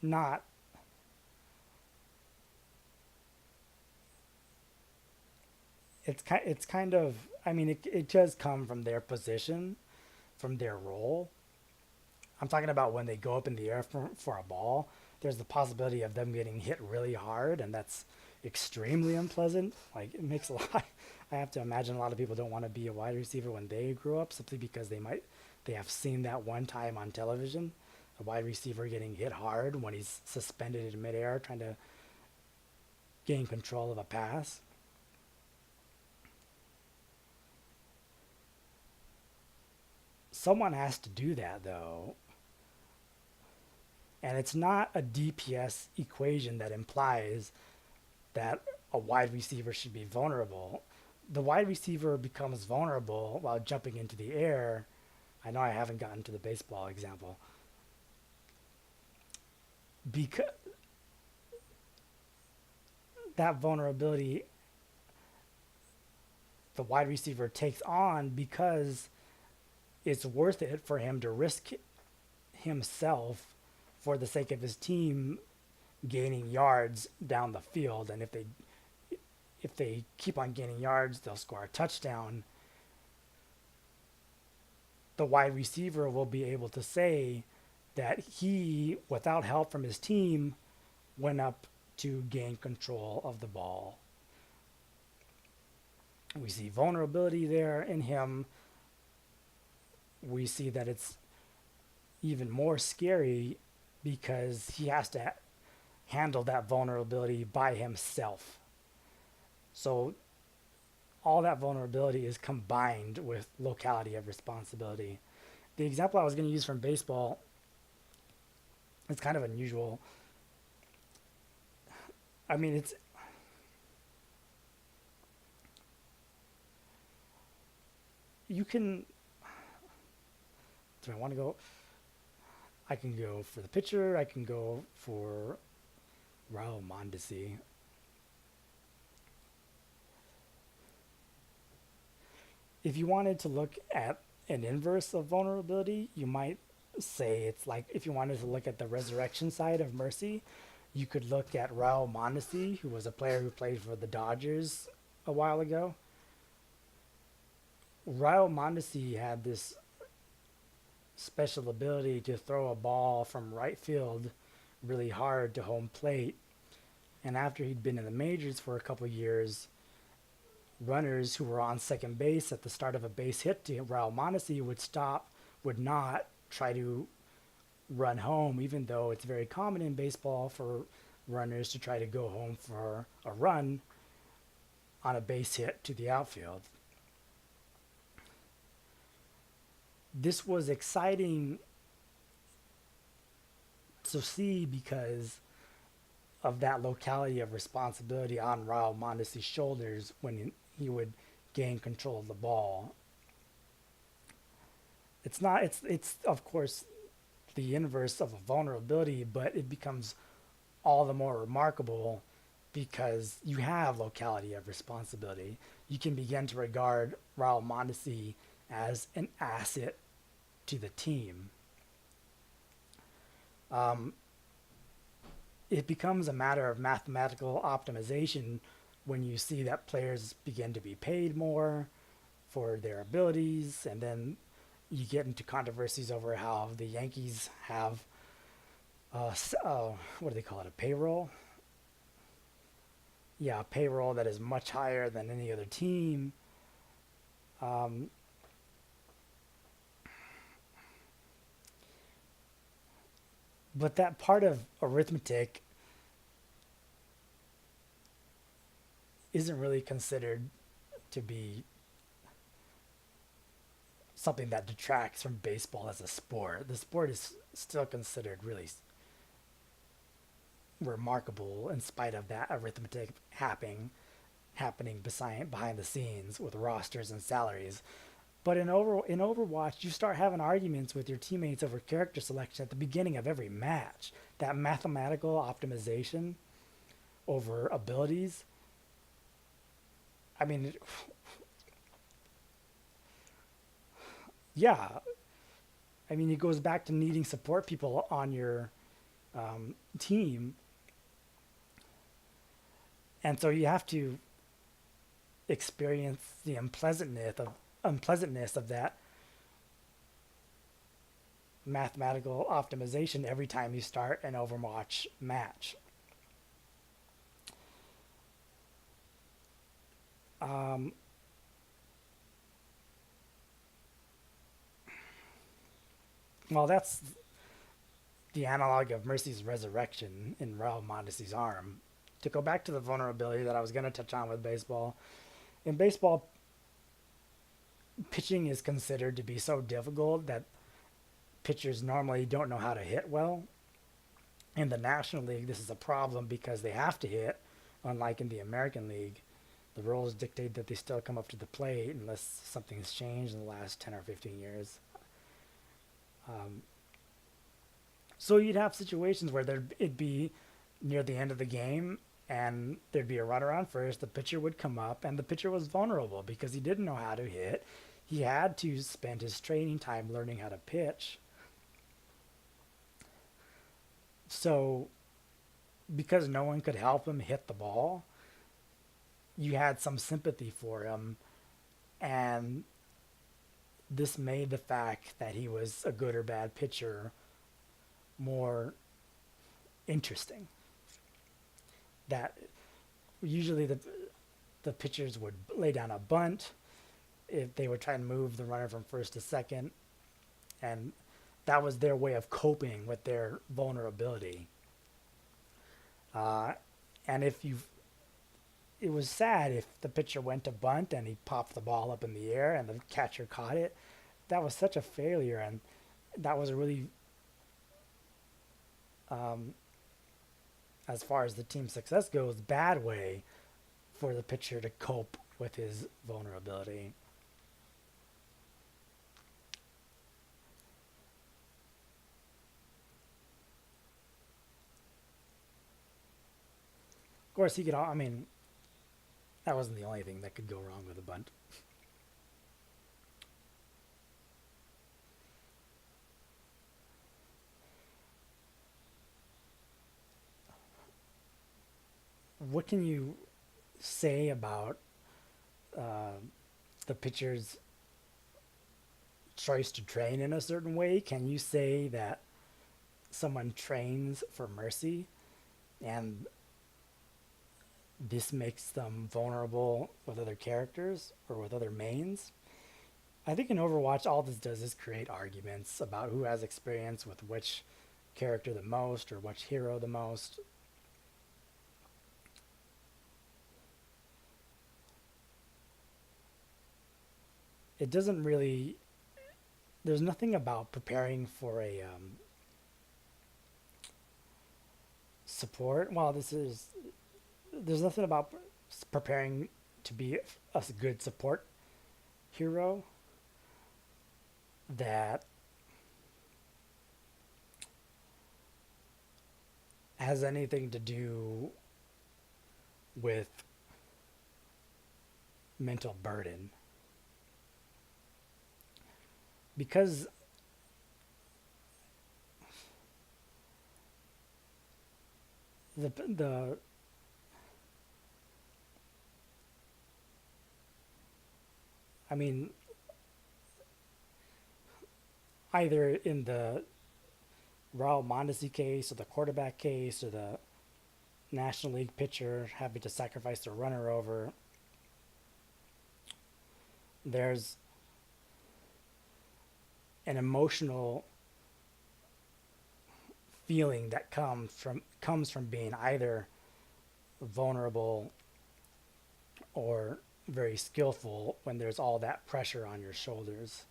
[SPEAKER 1] not. It's kind of. I mean, it does come from their position, from their role. I'm talking about when they go up in the air for a ball. There's the possibility of them getting hit really hard, and that's extremely unpleasant. Like it makes a lot. I have to imagine a lot of people don't want to be a wide receiver when they grew up, simply because they have seen that one time on television, a wide receiver getting hit hard when he's suspended in midair trying to gain control of a pass. Someone has to do that though, and it's not a DPS equation that implies that a wide receiver should be vulnerable. The wide receiver becomes vulnerable while jumping into the air. I know I haven't gotten to the baseball example. Because that vulnerability the wide receiver takes on because it's worth it for him to risk himself for the sake of his team gaining yards down the field. And if they keep on gaining yards, they'll score a touchdown. The wide receiver will be able to say that he, without help from his team, went up to gain control of the ball. We see vulnerability there in him. We see that it's even more scary because he has to handle that vulnerability by himself. So all that vulnerability is combined with locality of responsibility. The example I was going to use from baseball is kind of unusual. I mean, you can, do I want to go? I can go for the pitcher. I can go for Raul Mondesi. If you wanted to look at an inverse of vulnerability, you might say it's like if you wanted to look at the resurrection side of mercy, you could look at Raul Mondesi, who was a player who played for the Dodgers a while ago. Raul Mondesi had this special ability to throw a ball from right field really hard to home plate. And after he'd been in the majors for a couple years, runners who were on second base at the start of a base hit to Raul Mondesi would not try to run home, even though it's very common in baseball for runners to try to go home for a run on a base hit to the outfield. This was exciting to see because of that locality of responsibility on Raul Mondesi's shoulders when he would gain control of the ball. It's of course the inverse of a vulnerability, but it becomes all the more remarkable because you have locality of responsibility. You can begin to regard Raul Mondesi as an asset to the team. It becomes a matter of mathematical optimization when you see that players begin to be paid more for their abilities, and then you get into controversies over how the Yankees have what do they call it, a payroll? Yeah, a payroll that is much higher than any other team. Um, but that part of arithmetic isn't really considered to be something that detracts from baseball as a sport. The sport is still considered really remarkable in spite of that arithmetic happening behind the scenes with rosters and salaries. But in Overwatch, you start having arguments with your teammates over character selection at the beginning of every match. That mathematical optimization over abilities. I mean, yeah. I mean, it goes back to needing support people on your team, and so you have to experience the unpleasantness of that mathematical optimization every time you start an Overwatch match. Um, well, that's the analog of Mercy's resurrection in Raul Mondesi's arm. To go back to the vulnerability that I was going to touch on with baseball, in baseball, pitching is considered to be so difficult that pitchers normally don't know how to hit well. In the National League, this is a problem because they have to hit, unlike in the American League. The rules dictate that they still come up to the plate unless something's changed in the last 10 or 15 years. Um, so you'd have situations where it'd be near the end of the game and there'd be a runner on first. The pitcher would come up, and the pitcher was vulnerable because he didn't know how to hit. He had to spend his training time learning how to pitch. So, because no one could help him hit the ball, you had some sympathy for him, and this made the fact that he was a good or bad pitcher more interesting. That usually the pitchers would lay down a bunt if they were trying to move the runner from first to second, and that was their way of coping with their vulnerability. Uh, and it was sad if the pitcher went to bunt and he popped the ball up in the air and the catcher caught it. That was such a failure, and that was a really, um, as far as the team's success goes, bad way for the pitcher to cope with his vulnerability. Of course, he could. I mean, that wasn't the only thing that could go wrong with a bunt. What can you say about uh, the pitcher's choice to train in a certain way? Can you say that someone trains for mercy and this makes them vulnerable with other characters or with other mains? I think in Overwatch, all this does is create arguments about who has experience with which character the most or which hero the most. it doesn't really. There's nothing about preparing for a support. Well, this is. There's nothing about preparing to be a good support hero that has anything to do with mental burden, because the I mean, either in the Raul Mondesi case or the quarterback case or the National League pitcher having to sacrifice their runner over, there's an emotional feeling that comes from being either vulnerable or very skillful when there's all that pressure on your shoulders.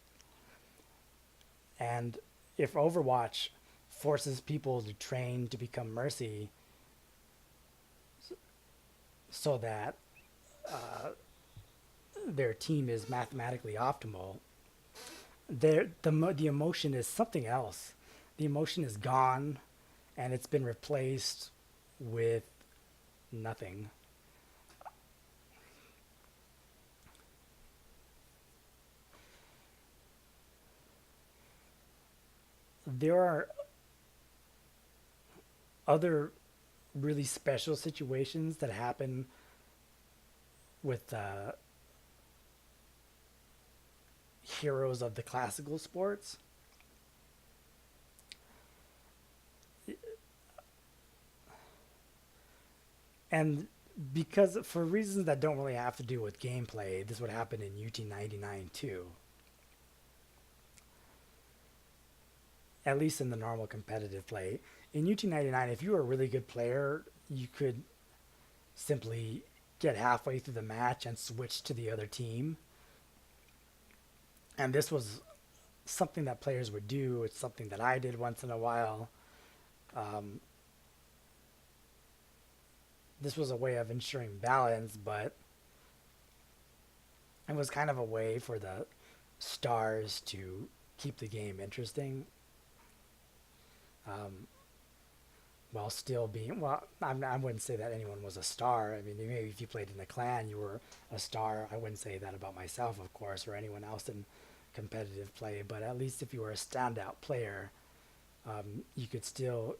[SPEAKER 1] And if Overwatch forces people to train to become Mercy so that their team is mathematically optimal, the emotion is something else. The emotion is gone, and it's been replaced with nothing. There are other really special situations that happen with heroes of the classical sports. And because for reasons that don't really have to do with gameplay, this would happen in UT99 too. At least in the normal competitive play. In UT99, if you were a really good player, you could simply get halfway through the match and switch to the other team. And this was something that players would do. It's something that I did once in a while. Um, this was a way of ensuring balance, but it was kind of a way for the stars to keep the game interesting, um, while still being, well, I wouldn't say that anyone was a star. I mean, maybe if you played in a clan, you were a star. I wouldn't say that about myself, of course, or anyone else in competitive play, but at least if you were a standout player, you could still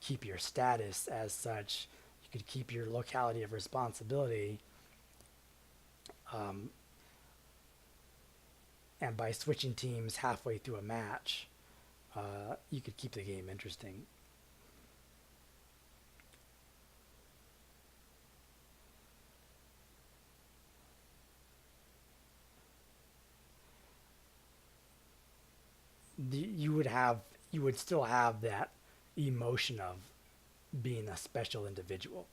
[SPEAKER 1] keep your status as such. You could keep your locality of responsibility, um, and by switching teams halfway through a match, you could keep the game interesting. You would have, you would still have that emotion of being a special individual.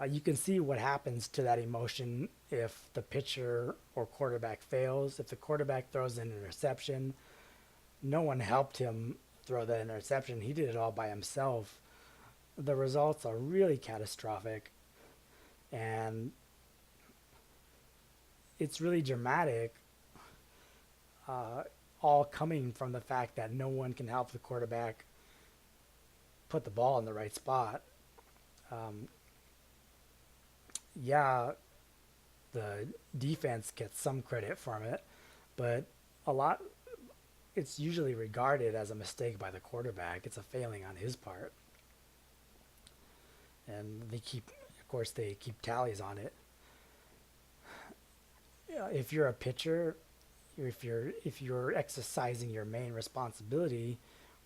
[SPEAKER 1] You can see what happens to that emotion if the pitcher or quarterback fails. If the quarterback throws an interception, no one helped him throw that interception. He did it all by himself. The results are really catastrophic, and it's really dramatic, uh, all coming from the fact that no one can help the quarterback put the ball in the right spot. Um, yeah, the defense gets some credit from it, but a lot, it's usually regarded as a mistake by the quarterback. It's a failing on his part, and they keep, of course, they keep tallies on it. If you're a pitcher, if you're exercising your main responsibility,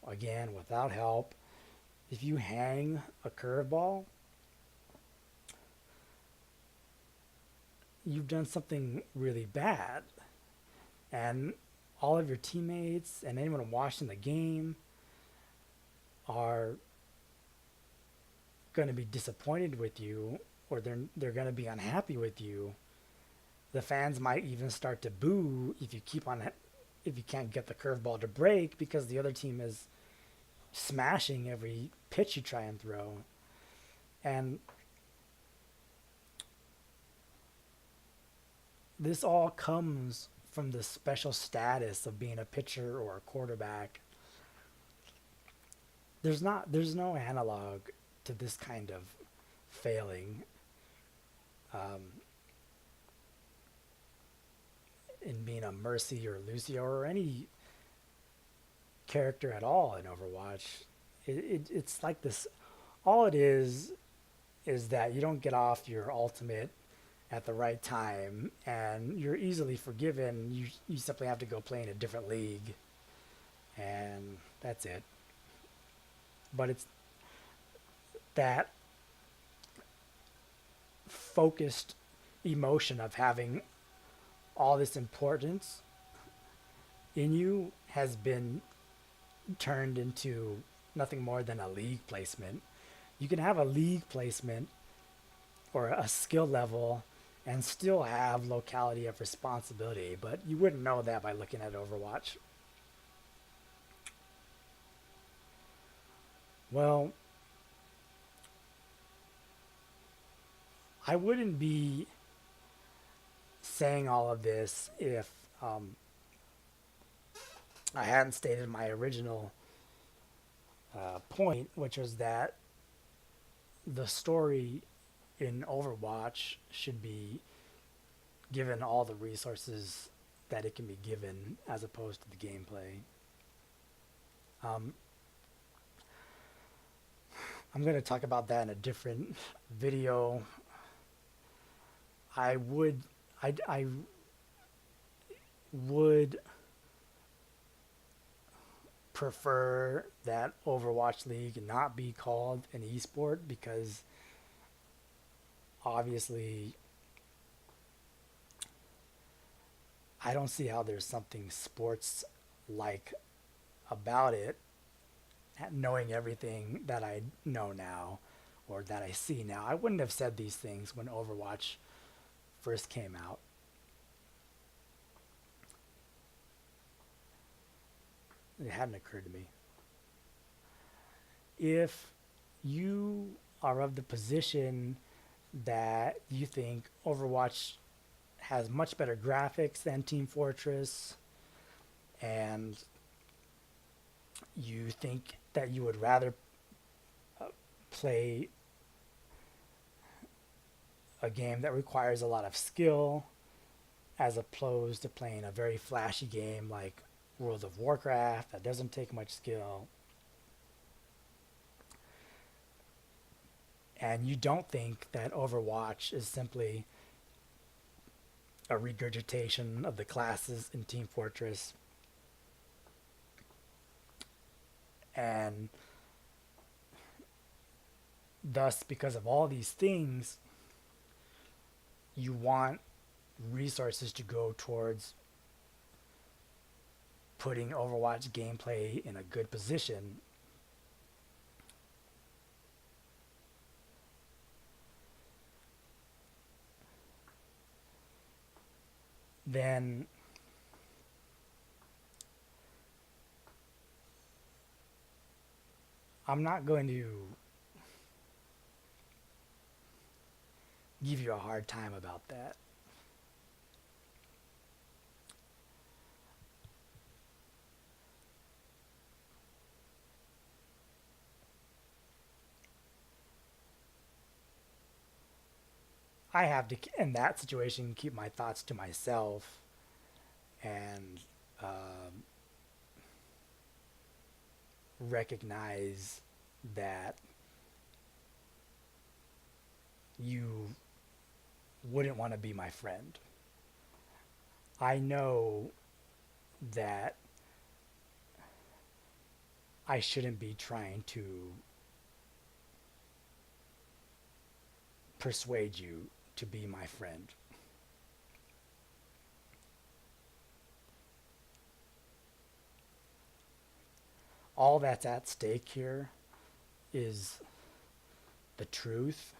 [SPEAKER 1] again without help, if you hang a curveball, you've done something really bad, and all of your teammates and anyone watching the game are going to be disappointed with you, or they're going to be unhappy with you The fans might even start to boo if you keep on if you can't get the curveball to break because the other team is smashing every pitch you try and throw. And this all comes from the special status of being a pitcher or a quarterback. There's no analog to this kind of failing um, in being a Mercy or Lucio or any character at all in Overwatch. It's like this. All it is that you don't get off your ultimate at the right time, and you're easily forgiven. You simply have to go play in a different league, and that's it. But it's that focused emotion of having all this importance in you has been turned into nothing more than a league placement. You can have a league placement or a skill level and still have locality of responsibility, but you wouldn't know that by looking at Overwatch. Well, I wouldn't be saying all of this if I hadn't stated my original point, which was that the story in Overwatch should be given all the resources that it can be given as opposed to the gameplay. Um, I'm going to talk about that in a different video. I would I would prefer that Overwatch League not be called an esport because obviously I don't see how there's something sports like about it, knowing everything that I know now or that I see now. I wouldn't have said these things when Overwatch first came out. It hadn't occurred to me. If you are of the position that you think Overwatch has much better graphics than Team Fortress, and you think that you would rather play a game that requires a lot of skill as opposed to playing a very flashy game like World of Warcraft that doesn't take much skill, and you don't think that Overwatch is simply a regurgitation of the classes in Team Fortress, and thus, because of all these things, you want resources to go towards putting Overwatch gameplay in a good position, then I'm not going to give you a hard time about that. I have to, in that situation, keep my thoughts to myself and recognize that you wouldn't want to be my friend. I know that I shouldn't be trying to persuade you to be my friend. All that's at stake here is the truth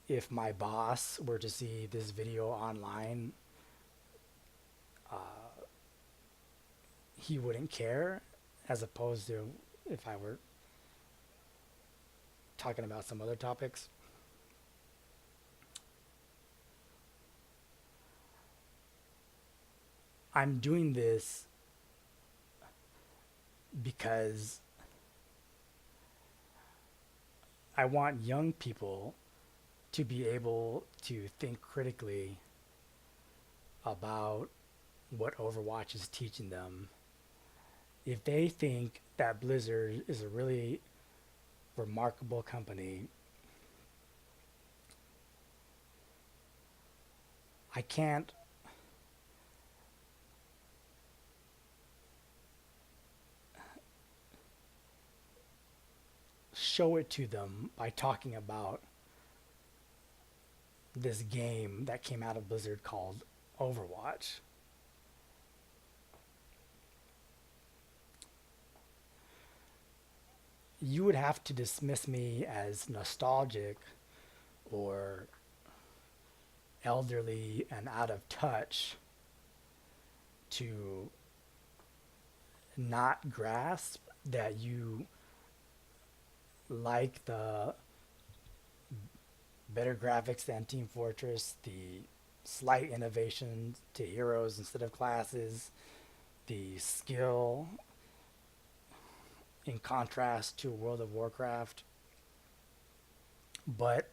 [SPEAKER 1] if my boss were to see this video online, he wouldn't care, as opposed to if I were talking about some other topics. I'm doing this because I want young people to be able to think critically about what Overwatch is teaching them. If they think that Blizzard is a really remarkable company, I can't show it to them by talking about this game that came out of Blizzard called Overwatch. You would have to dismiss me as nostalgic or elderly and out of touch to not grasp that you like the better graphics than Team Fortress, the slight innovation to heroes instead of classes, the skill in contrast to World of Warcraft. But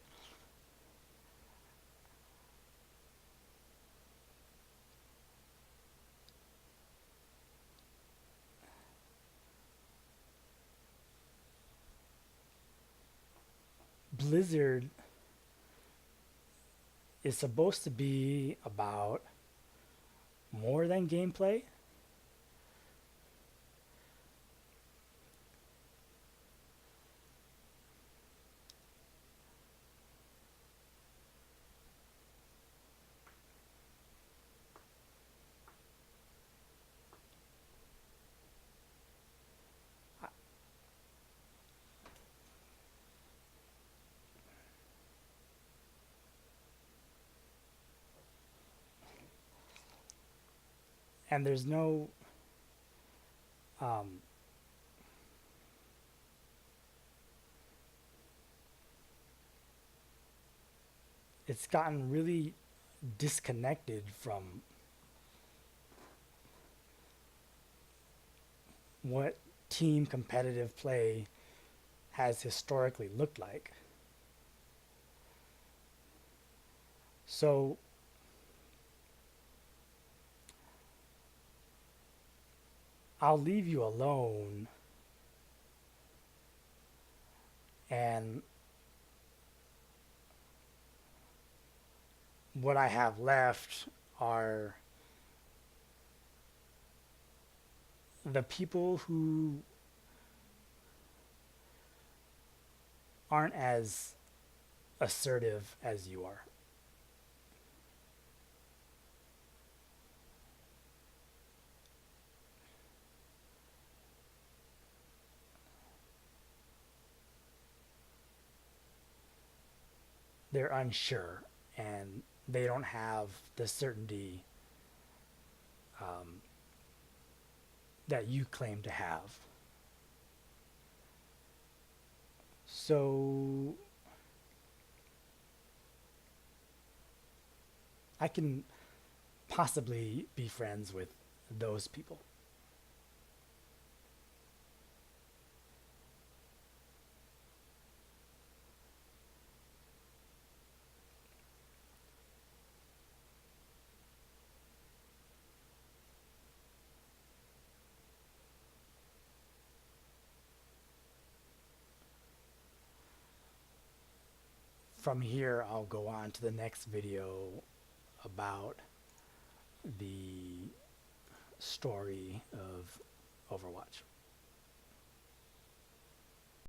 [SPEAKER 1] Blizzard is supposed to be about more than gameplay. And there's no um, it's gotten really disconnected from what team competitive play has historically looked like. So I'll leave you alone, and what I have left are the people who aren't as assertive as you are. They're unsure and they don't have the certainty that you claim to have. So I can possibly be friends with those people. From here, I'll go on to the next video about the story of Overwatch.